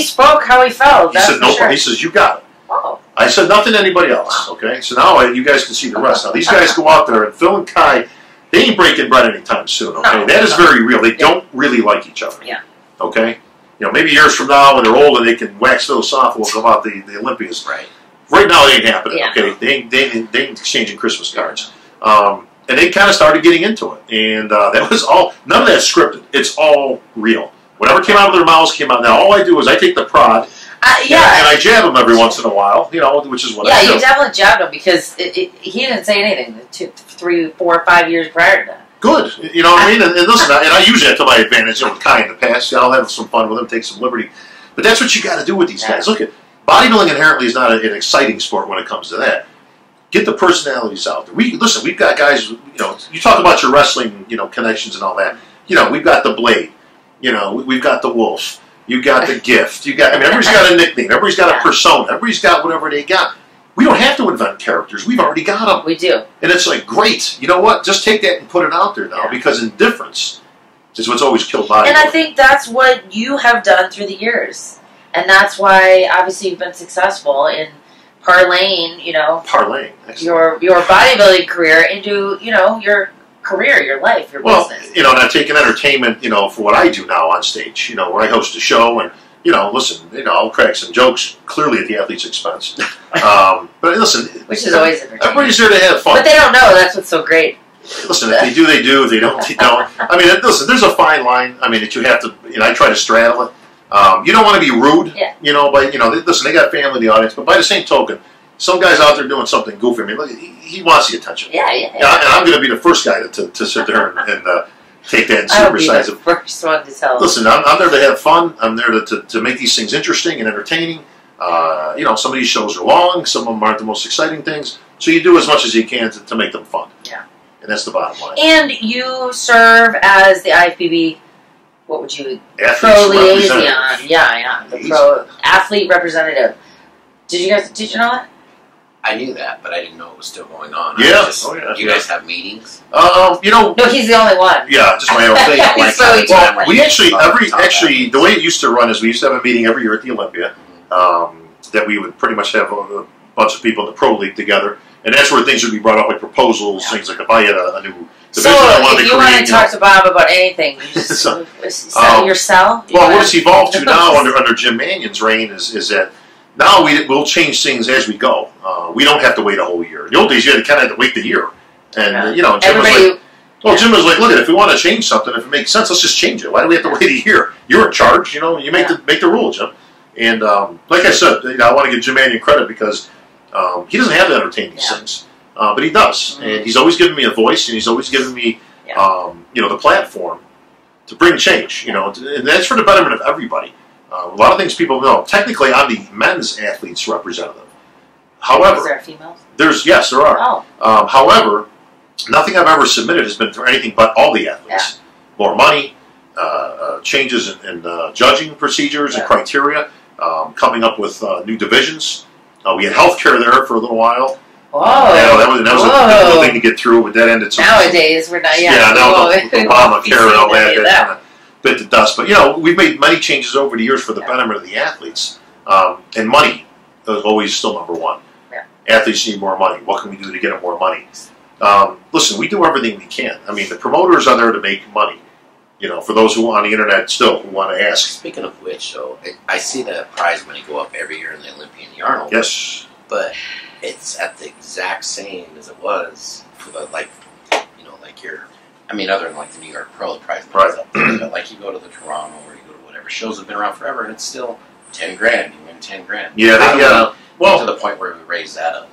spoke how he felt. He said, "No problem." He says, "You got it." Oh. I said nothing to anybody else. Okay, so now you guys can see the rest. Now these guys go out there, and Phil and Kai, they ain't breaking bread anytime soon. Okay, that is very real. They don't really like each other. Yeah. Okay. Maybe years from now when they're old and they can wax those off, we'll go out the Olympias. Right. Right now, it ain't happening. Yeah. Okay, they ain't exchanging Christmas cards. And they kind of started getting into it, and that was all. None of that's scripted. It's all real. Whatever came out of their mouths came out. Now all I do is I take the prod. And I jab him every once in a while, which is what I do. Yeah, you definitely jabbed him because he didn't say anything 2, 3, 4, 5 years prior to that. Good. You know what I mean? And listen, and I use that to my advantage with Kai in the past. I'll have some fun with him, take some liberty. But that's what you got to do with these guys. Look, bodybuilding inherently is not an exciting sport when it comes to that. Get the personalities out there. Listen, we've got guys, you know, you talk about your wrestling, you know, connections and all that. You know, we've got the Blade. You know, we've got the Wolf. You got the Gift. You got, I mean, everybody's got a nickname. Everybody's got a persona. Everybody's got whatever they got. We don't have to invent characters. We've already got them. We do. And it's like, great. You know what? Just take that and put it out there now, because indifference is what's always killed bodybuilding. And I think that's what you have done through the years. And that's why, obviously, you've been successful in parlaying, you know, your bodybuilding career into, you know, your career, your life, your business. You know, and I've taken entertainment, you know, for what I do now on stage, you know, where I host a show and, you know, listen, you know, I'll crack some jokes, clearly at the athlete's expense. But listen. Which is always entertaining. Everybody's there to have fun. But they don't know. That's what's so great. Listen, if they do, they do. If they don't, they don't. I mean, listen, there's a fine line, I mean, that you have to, you know, I try to straddle it. You don't want to be rude, you know, but, you know, listen, they got family in the audience, but by the same token, some guy's out there doing something goofy. I mean, look, he wants the attention. Yeah. And I'm going to be the first guy to sit there and take that and supersize it. First one to tell. Listen, I'm there to have fun. I'm there to make these things interesting and entertaining. You know, some of these shows are long. Some of them aren't the most exciting things. So you do as much as you can to make them fun. Yeah. And that's the bottom line. And you serve as the IFBB, what would you... Pro liaison. Yeah. The pro athlete representative. Did you know that? I knew that, but I didn't know it was still going on. Yeah. Do you guys have meetings? You know... No, he's the only one. Yeah, just my own thing. Well, we actually, the way it used to run is we used to have a meeting every year at the Olympia that we would pretty much have a bunch of people in the pro league together, and that's where things would be brought up, like proposals, things like if I had a new division I wanted to create. So if you want to talk to Bob about anything, you just sell your cell? Well, what it's evolved to now under Jim Mannion's reign is that now we'll change things as we go. We don't have to wait a whole year. In the old days, you had to kind of have to wait the year. And, you know, Jim was like, look, if we want to change something, if it makes sense, let's just change it. Why do we have to wait a year? You're in charge, you know, you make the rule, Jim. And like I said, you know, I want to give Jim Mannion credit because he doesn't have to entertain these things. But he does. And he's always given me a voice, and he's always given me, you know, the platform to bring change, you know, and that's for the betterment of everybody. A lot of things people know. Technically, I'm the men's athletes representative. However, is there females? Yes, there are. Oh. However, nothing I've ever submitted has been for anything but all the athletes. Yeah. More money, changes in judging procedures and criteria, coming up with new divisions. We had healthcare there for a little while. Whoa. That was a difficult thing to get through, but that ended. Nowadays, we're not. Yeah, now with Obamacare and all that. Bit to dust, but you know, we've made many changes over the years for the betterment of the athletes, and money is always still number one. Yeah. Athletes need more money. What can we do to get them more money? Listen, we do everything we can. I mean, the promoters are there to make money. You know, for those who on the internet still who want to ask. Speaking of which, though, I see the prize money go up every year in the Olympia and the Arnold. Yes, but it's at the exact same as it was for the your. I mean, other than like the New York Pro, the prize money is up. But like you go to the Toronto or you go to whatever shows have been around forever, and it's still $10 grand. You win $10 grand. Yeah, well, to the point where we raise that up.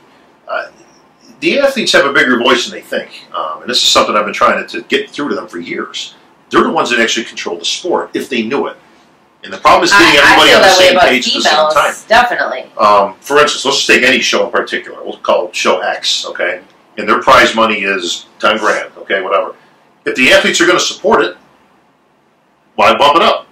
The athletes have a bigger voice than they think, and this is something I've been trying to get through to them for years. They're the ones that actually control the sport if they knew it. And the problem is getting everybody on the same page at the same time. Definitely. For instance, let's just take any show in particular. We'll call it Show X, okay? And their prize money is $10 grand, okay, whatever. If the athletes are going to support it, why bump it up?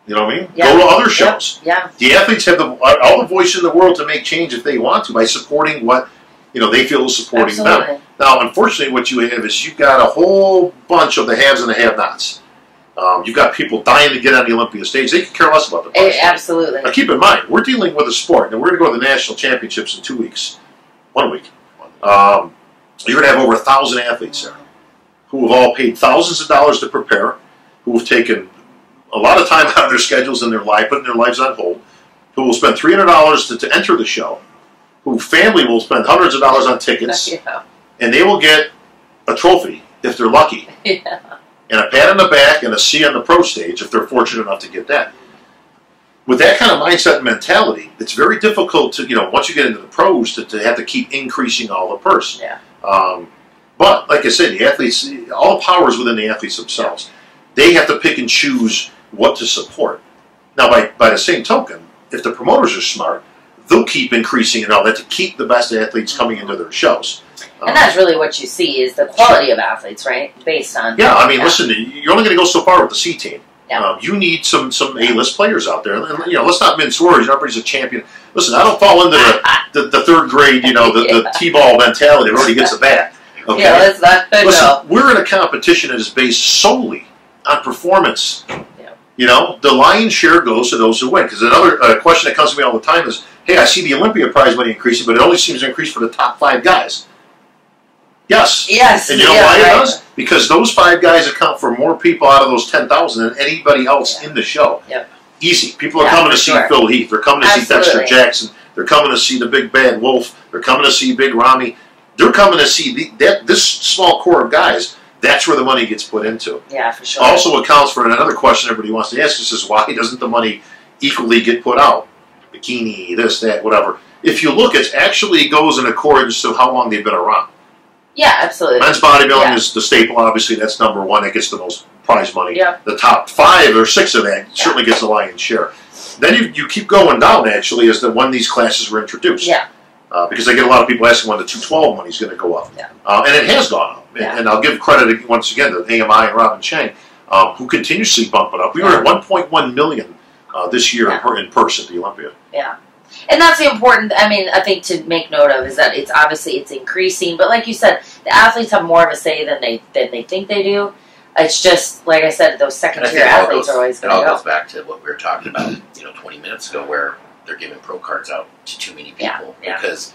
You know what I mean? Yeah. Go to other shows. Yeah. The athletes have all the voice in the world to make change if they want to by supporting what they feel is supporting them. Now, unfortunately, what you have is you've got a whole bunch of the haves and the have-nots. You've got people dying to get on the Olympia stage. They can care less about the prize. Absolutely. Now, keep in mind, we're dealing with a sport, and we're going to go to the national championships in 2 weeks. 1 week. You're going to have over 1,000 athletes there who have all paid thousands of dollars to prepare, who have taken a lot of time out of their schedules in their life, putting their lives on hold, who will spend $300 to enter the show, who family will spend hundreds of dollars on tickets, and they will get a trophy if they're lucky, and a pat on the back and a C on the pro stage if they're fortunate enough to get that. With that kind of mindset and mentality, it's very difficult to, once you get into the pros, to have to keep increasing all the purse. Yeah. But, like I said, the athletes, all the power is within the athletes themselves. They have to pick and choose what to support. Now, by the same token, if the promoters are smart, they'll keep increasing and all that to keep the best athletes coming into their shows. And that's really what you see is the quality of athletes, right? Based on... Yeah, I mean, listen, you're only going to go so far with the C team. Yeah. You need some A-list players out there. And, let's not mince words. Everybody's a champion. Listen, I don't fall into the third grade, the T-ball mentality. Everybody gets a bat. Okay? Yeah, let's not... Listen, we're in a competition that is based solely on performance. Yeah. The lion's share goes to those who win. Because another question that comes to me all the time is, hey, I see the Olympia prize money increasing, but it only seems to increase for the top 5 guys. Yes. And you know why it does? Because those 5 guys account for more people out of those 10,000 than anybody else in the show. Yep. Easy. People are coming to see Phil Heath. They're coming to see Dexter Jackson. They're coming to see the Big Bad Wolf. They're coming to see Big Ramy. They're coming to see this small core of guys. That's where the money gets put into. Yeah, for sure. Also accounts for another question everybody wants to ask us is why doesn't the money equally get put out? Bikini, this, that, whatever. If you look, it actually goes in accordance to how long they've been around. Yeah, absolutely. Men's bodybuilding is the staple. Obviously, that's number 1. That gets the most prize money. Yeah. The top 5 or 6 of that certainly gets the lion's share. Then you keep going down, actually, as when these classes were introduced. Yeah. Because I get a lot of people asking when the 212 money is going to go up. Yeah. And it has gone up. Yeah. And I'll give credit once again to AMI and Robin Chang, who continuously bump it up. We were at 1.1 million this year in person at the Olympia. Yeah. And that's the important, I think to make note of is that it's increasing. But like you said, the athletes have more of a say than they think they do. It's just, like I said, those second-tier athletes are always going to go. It all goes back to what we were talking about 20 minutes ago where they're giving pro cards out to too many people. Yeah. Because,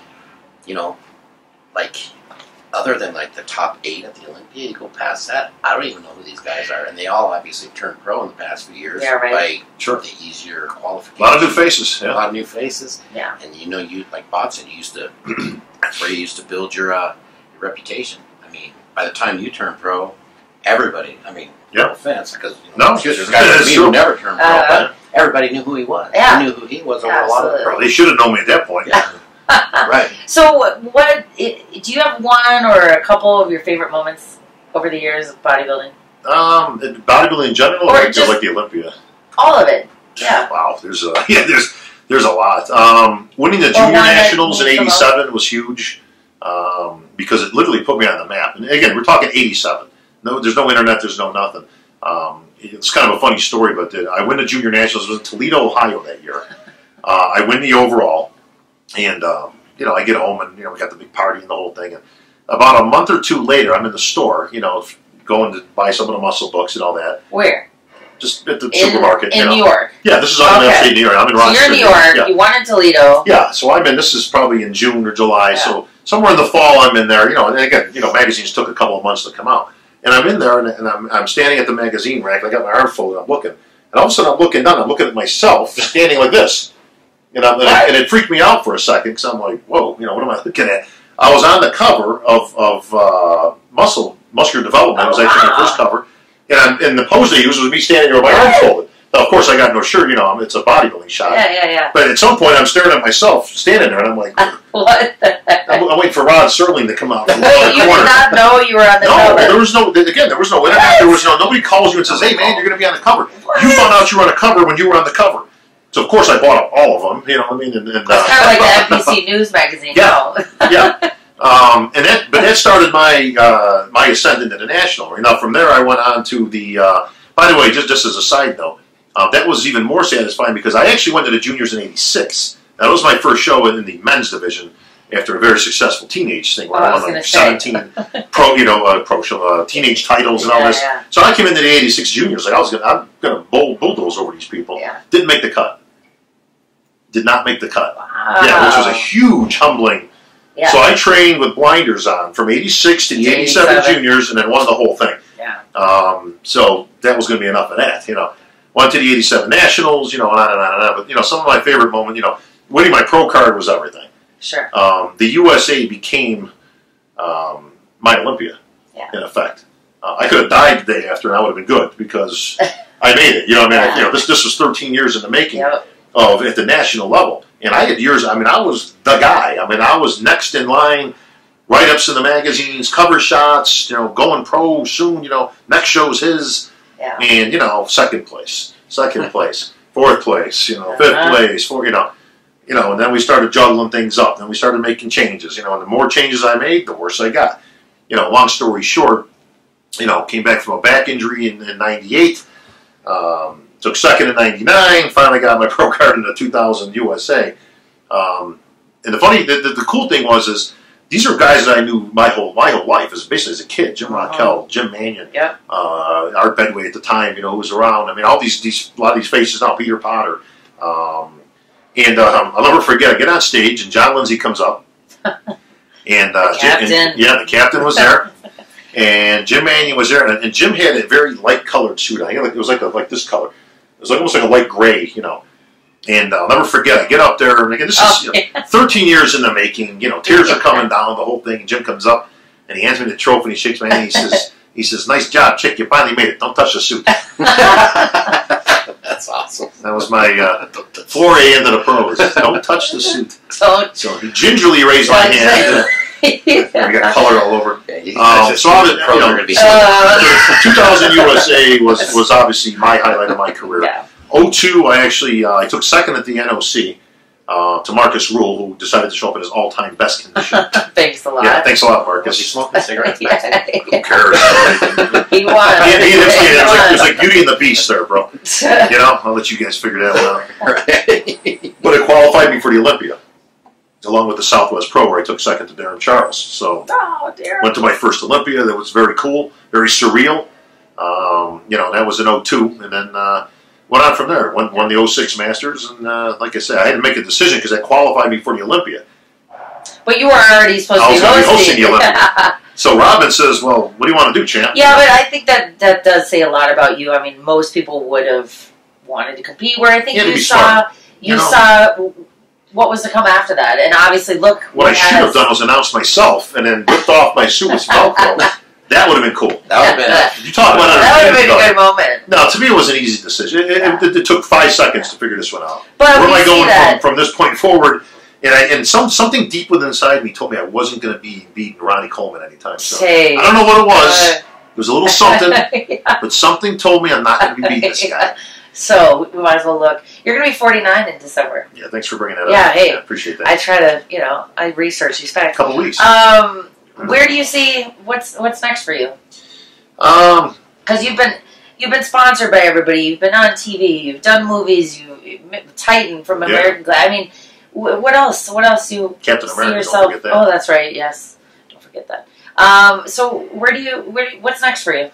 other than the top 8 at the Olympia, you go past that, I don't even know who these guys are. And they all obviously turned pro in the past few years by the easier qualifications. A lot of new faces. Yeah. A lot of new faces. Yeah. And you like Bob said, you used to that's where you used to build your reputation. By the time you turn pro, everybody, no offense, because there's guys like me who never turned pro, but everybody knew who he was. Yeah. They knew who he was over a lot of the pro. They should have known me at that point. Yeah. Right. So, do you have one or a couple of your favorite moments over the years of bodybuilding? Bodybuilding in general, or just like the Olympia? All of it. Yeah. Wow. There's a lot. Winning the junior nationals in '87 was huge because it literally put me on the map. And again, we're talking '87. No, there's no internet. There's no nothing. It's kind of a funny story, but I win the junior nationals. It was in Toledo, Ohio that year. I win the overall. And, I get home and, we got the big party and the whole thing. And about a month or 2 later, I'm in the store, going to buy some of the muscle books and all that. Where? Just at the supermarket. In New York? Yeah, this is on the upstate New York. I'm in Rochester. So you're in New York. Yeah. You won in Toledo. Yeah, so this is probably in June or July. Yeah. So somewhere in the fall I'm in there, and again, magazines took a couple of months to come out. And I'm in there and I'm standing at the magazine rack. I got my arm folded. I'm looking. And all of a sudden I'm looking down. I'm looking at myself standing like this. And it freaked me out for a second because I'm like, whoa, what am I looking at? I was on the cover of Muscular Development. It was actually my first cover. And the pose they used was me standing there with my arm folded. Now, of course, I got no shirt. It's a bodybuilding shot. Yeah. But at some point, I'm staring at myself standing there, and I'm like, what the heck? I'm waiting for Rod Serling to come out. Wait, you did not know you were on the cover? No, there was no internet. There was nobody calls you and says, hey, man, you're going to be on the cover. What? You found out you were on the cover when you were on the cover. So, of course, I bought up all of them, you know what I mean? And it's kind of like the NBC News magazine. Yeah, yeah. But that started my ascent into the national. Now, from there, I went on to the, by the way, just as a side note, that was even more satisfying because I actually went to the juniors in '86. That was my first show in the men's division after a very successful teenage thing where I won like 17 teenage titles and all this. Yeah. So I came into the '86 juniors like I'm gonna bulldoze over these people. Yeah. Didn't make the cut. Did not make the cut. Wow. Yeah, which was a huge humbling. Yeah. So I trained with blinders on from '86 to the '87 juniors and then won the whole thing. Yeah. So that was going to be enough of that, Went to the '87 nationals, and on and on and on. But some of my favorite moments, winning my pro card was everything. Sure. The USA became my Olympia, in effect. I could have died the day after, and I would have been good because I made it. This was 13 years in the making of at the national level, and I had years. I was the guy. I was next in line, write-ups in the magazines, cover shots. Going pro soon. Next show's his, and second place, fourth place, fifth place, You know, and then we started juggling things up. Then we started making changes. You know, and the more changes I made, the worse I got. You know, long story short, you know, came back from a back injury in 98. Took second in 99. Finally got my pro card in the 2000 USA. And the cool thing was these are guys that I knew my whole life, basically as a kid. Jim Raquel, Jim Mannion, Art Bedway at the time, you know, who was around. I mean, all a lot of these faces now, Peter Potter. And I'll never forget, I get on stage and John Lindsay comes up. And, the captain was there. And Jim Mannion was there. And Jim had a very light colored suit on. It was like this color. It was almost like a light gray, you know. And I'll never forget, I get up there, and again, this is 13 years in the making, you know, tears are coming down, the whole thing, and Jim comes up, and he hands me the trophy, and he shakes my hand, and he says, nice job, chick, you finally made it, don't touch the suit. That's awesome. That was my foray into the pros, don't touch the suit. So he gingerly raised my hand, and I got color all over. Yeah, so I was, you know, 2000 USA was obviously my highlight of my career. Yeah. 02, I took second at the NOC to Marcus Rule, who decided to show up in his all-time best condition. Thanks a lot. Yeah, thanks a lot, Marcus. Was he smoking cigarettes? Who cares? He won. It was like Beauty and the Beast there, bro. You know, I'll let you guys figure that one out. But it qualified me for the Olympia, along with the Southwest Pro, where I took second to Darren Charles. So, went to my first Olympia. That was very cool, very surreal. You know, that was in 02, and then went on from there. Won the 06 Masters, and like I said, I had to make a decision because that qualified me for the Olympia. But you were already supposed to be hosting the Olympia. So Robin says, well, what do you want to do, champ? Yeah, but I think that does say a lot about you. I mean, most people would have wanted to compete, where I think you saw what was to come after that. And obviously, look. What I should have done was announced myself and then ripped off my suit with Velcro. That would have been cool. That would have been. You talk about that would have been a good moment. No, to me it was an easy decision. It took 5 seconds to figure this one out. But where am I going from this point forward? And something deep within inside me told me I wasn't going to be beating Ronnie Coleman anytime soon. I don't know what it was. It was a little something, but something told me I'm not going to be beating this guy. So we might as well look. You're going to be 49 in December. Yeah, thanks for bringing that up. Yeah, hey, I appreciate that. I try to, I research these facts. A couple weeks. Where do you see what's next for you? Because you've been sponsored by everybody. You've been on TV. You've done movies. Titan from American Glad. I mean, what else? What else do you Captain see America, yourself? don't forget that. Oh, that's right. Yes, don't forget that. So what's next for you?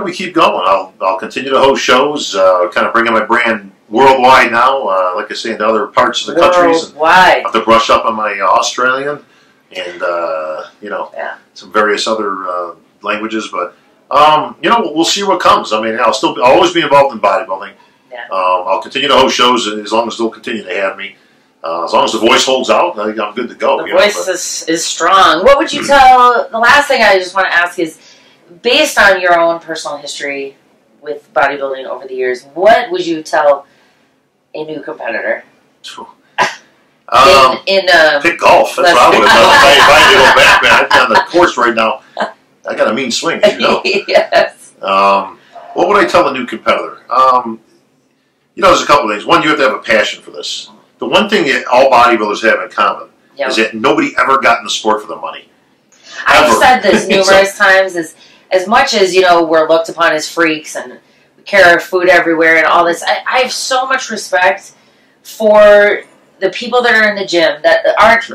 We keep going. I'll continue to host shows. Kind of bringing my brand worldwide now. Like I say, into other parts of the countries. Worldwide. I have to brush up on my Australian and some various other languages, but we'll see what comes. I mean, I'll always be involved in bodybuilding. Yeah. I'll continue to host shows as long as they'll continue to have me. As long as the voice holds out, I think I'm good to go. The voice is strong. What would you tell? The last thing I just want to ask is, based on your own personal history with bodybuilding over the years, what would you tell a new competitor? Pick golf. That's what I would have done if I had to go back, man. I'm on the course right now. I got a mean swing, as you know. Yes. What would I tell a new competitor? There's a couple of things. One, you have to have a passion for this. The one thing that all bodybuilders have in common is that nobody ever got in the sport for the money. I've said this numerous times. As much as we're looked upon as freaks and we carry our food everywhere and all this, I have so much respect for the people that are in the gym that aren't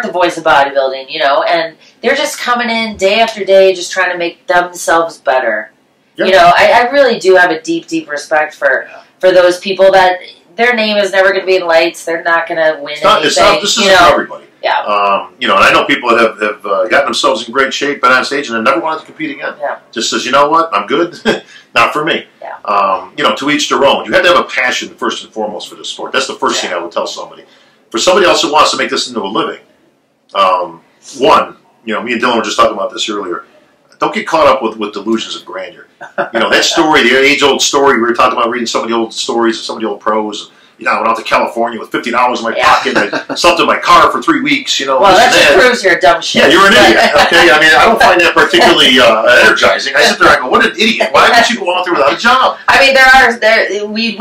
the voice of bodybuilding, and they're just coming in day after day, just trying to make themselves better. Yep. I really do have a deep, deep respect for those people that their name is never going to be in lights. They're not going to win anything. This isn't for everybody. Yeah. And I know people that have gotten themselves in great shape, been on stage, and have never wanted to compete again. Yeah. Just says, you know what, I'm good. Not for me. Yeah. To each their own. You have to have a passion first and foremost for this sport. That's the first thing I would tell somebody. For somebody else who wants to make this into a living, me and Dylan were just talking about this earlier. Don't get caught up with delusions of grandeur. That story, the age-old story, we were talking about reading some of the old stories of some of the old pros. I went out to California with $50 in my pocket and I slept in my car for 3 weeks, Well, that just proves you're a dumb shit. Yeah, you're an idiot, okay? I mean, I don't find that particularly energizing. I sit there and I go, what an idiot. Why would you go out there without a job? I mean, we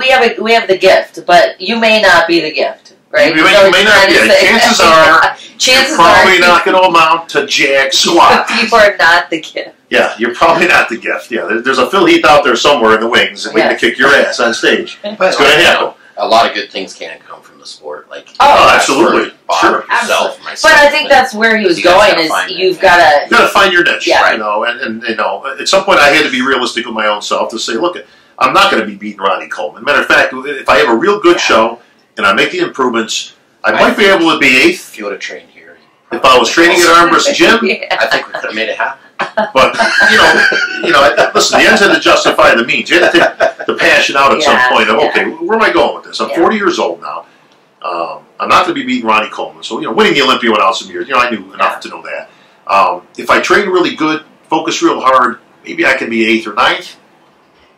have the gift, but you may not be the gift. right? You may not be. Chances are, you're probably not going to amount to jack squat. You are not the gift. Yeah, you're probably not the gift. Yeah, there's a Phil Heath out there somewhere in the wings, and waiting to kick your ass on stage. It's going to happen. A lot of good things can come from the sport, like absolutely, sure, yourself, myself. But I think that's where he was going. Is you've got to find your niche, you know, and you know, at some point I had to be realistic with my own self to say, look, I'm not going to be beating Ronnie Coleman. Matter of fact, if I have a real good show and I make the improvements, I might be able to be 8th. If you would have trained here, if I was training at Armbrust Gym, I think we could have made it happen. But listen, the ends had to justify the means. You had to take the passion out at some point of, okay, where am I going with this? I'm 40 years old now. I'm not going to be beating Ronnie Coleman. So, winning the Olympia went out some years. I knew enough to know that. If I train really good, focus real hard, maybe I can be 8th or 9th.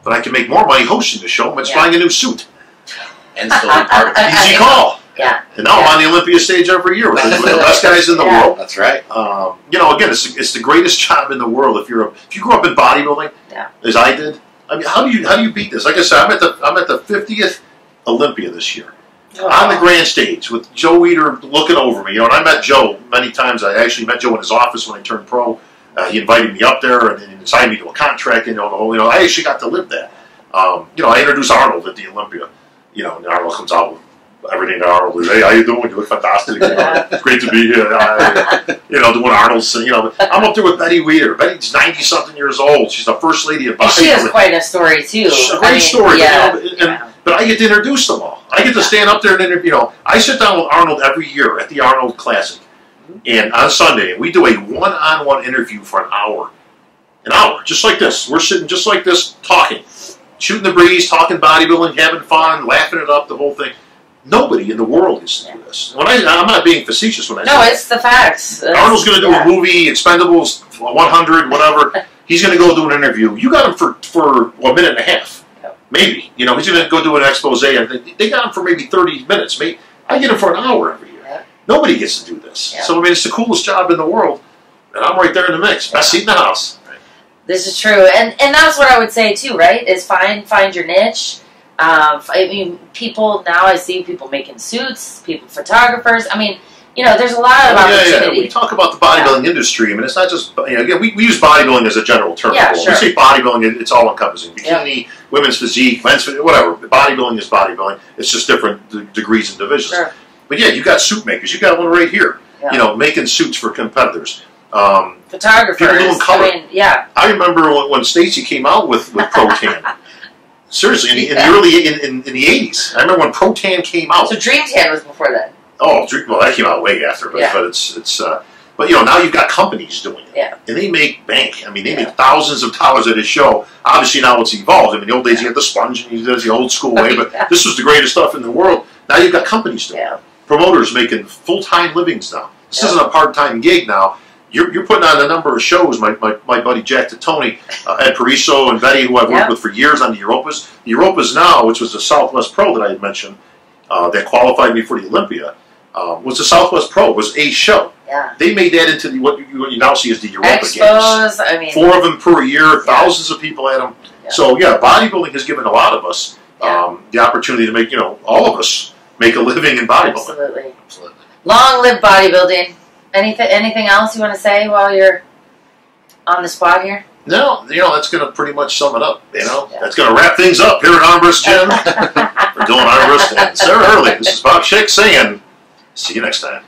But I can make more money hosting the show than buying a new suit. And still be part of it. Easy call. Yeah. And now I'm on the Olympia stage every year with the best guys in the world. That's right. Again, it's the greatest job in the world. If you grew up in bodybuilding, as I did, I mean, how do you beat this? Like I said, I'm at the 50th Olympia this year, on the grand stage with Joe Weider looking over me. And I met Joe many times. I actually met Joe in his office when I turned pro. He invited me up there and signed me to a contract. I actually got to live that. I introduced Arnold at the Olympia. And Arnold comes out with everything to Arnold is, hey, how you doing? You look fantastic. It's great to be here. Doing Arnold's thing. I'm up there with Betty Weider. Betty's 90-something years old. She's the first lady of bodybuilding. She has quite a story, too. A great story. But I get to introduce them all. I get to stand up there and interview. I sit down with Arnold every year at the Arnold Classic. And on Sunday, we do a one-on-one interview for an hour. An hour, just like this. We're sitting just like this, talking. Shooting the breeze, talking bodybuilding, having fun, laughing it up, the whole thing. Nobody in the world used to do this. I'm not being facetious when I say that. No, it's the facts. Arnold's going to do a movie, Expendables 100, whatever. He's going to go do an interview. You got him for a minute and a half, maybe. He's going to go do an expose. They got him for maybe 30 minutes. I get him for an hour every year. Yeah. Nobody gets to do this. Yeah. So, it's the coolest job in the world, and I'm right there in the mix. Best seat in the house. Right. This is true, and that's what I would say, too, right, is find your niche. People now, I see people making suits, photographers. There's a lot of opportunity. We talk about the bodybuilding industry. It's not just, again, we use bodybuilding as a general term. Yeah, sure. We say bodybuilding, it's all encompassing. Bikini, women's physique, men's physique, whatever. Bodybuilding is bodybuilding. It's just different degrees and divisions. Sure. But you got suit makers. You got one right here. Yeah. Making suits for competitors. Photographers. People doing color. I remember when Stacy came out with Pro-Tan. Seriously, in the early in the 80s. I remember when Pro-Tan came out. So Dream Tan was before that. Oh, well, that came out way after, but but now you've got companies doing it, and they make bank. They make thousands of dollars at a show. Obviously, now it's evolved. In the old days, you had the sponge, and you did it the old school way, but this was the greatest stuff in the world. Now you've got companies doing it. Promoters making full-time livings now. This isn't a part-time gig now. You're putting on a number of shows. My buddy Jack Titoni, Ed Pariso, and Betty, who I've worked with for years on the Europas. The Europas now, which was the Southwest Pro that I had mentioned, that qualified me for the Olympia, was the Southwest Pro. It was a show. Yeah. They made that into what you now see as the Europa Expos, Games. 4 of them per year, thousands of people at them. Yeah. So bodybuilding has given a lot of us the opportunity to make all of us make a living in bodybuilding. Absolutely. Long live bodybuilding. Anything else you want to say while you're on the spot here? No, that's going to pretty much sum it up. That's going to wrap things up here at Armbrust Gym. We're doing Armbrust and Sarah Hurley. This is Bob Cicherillo saying, see you next time.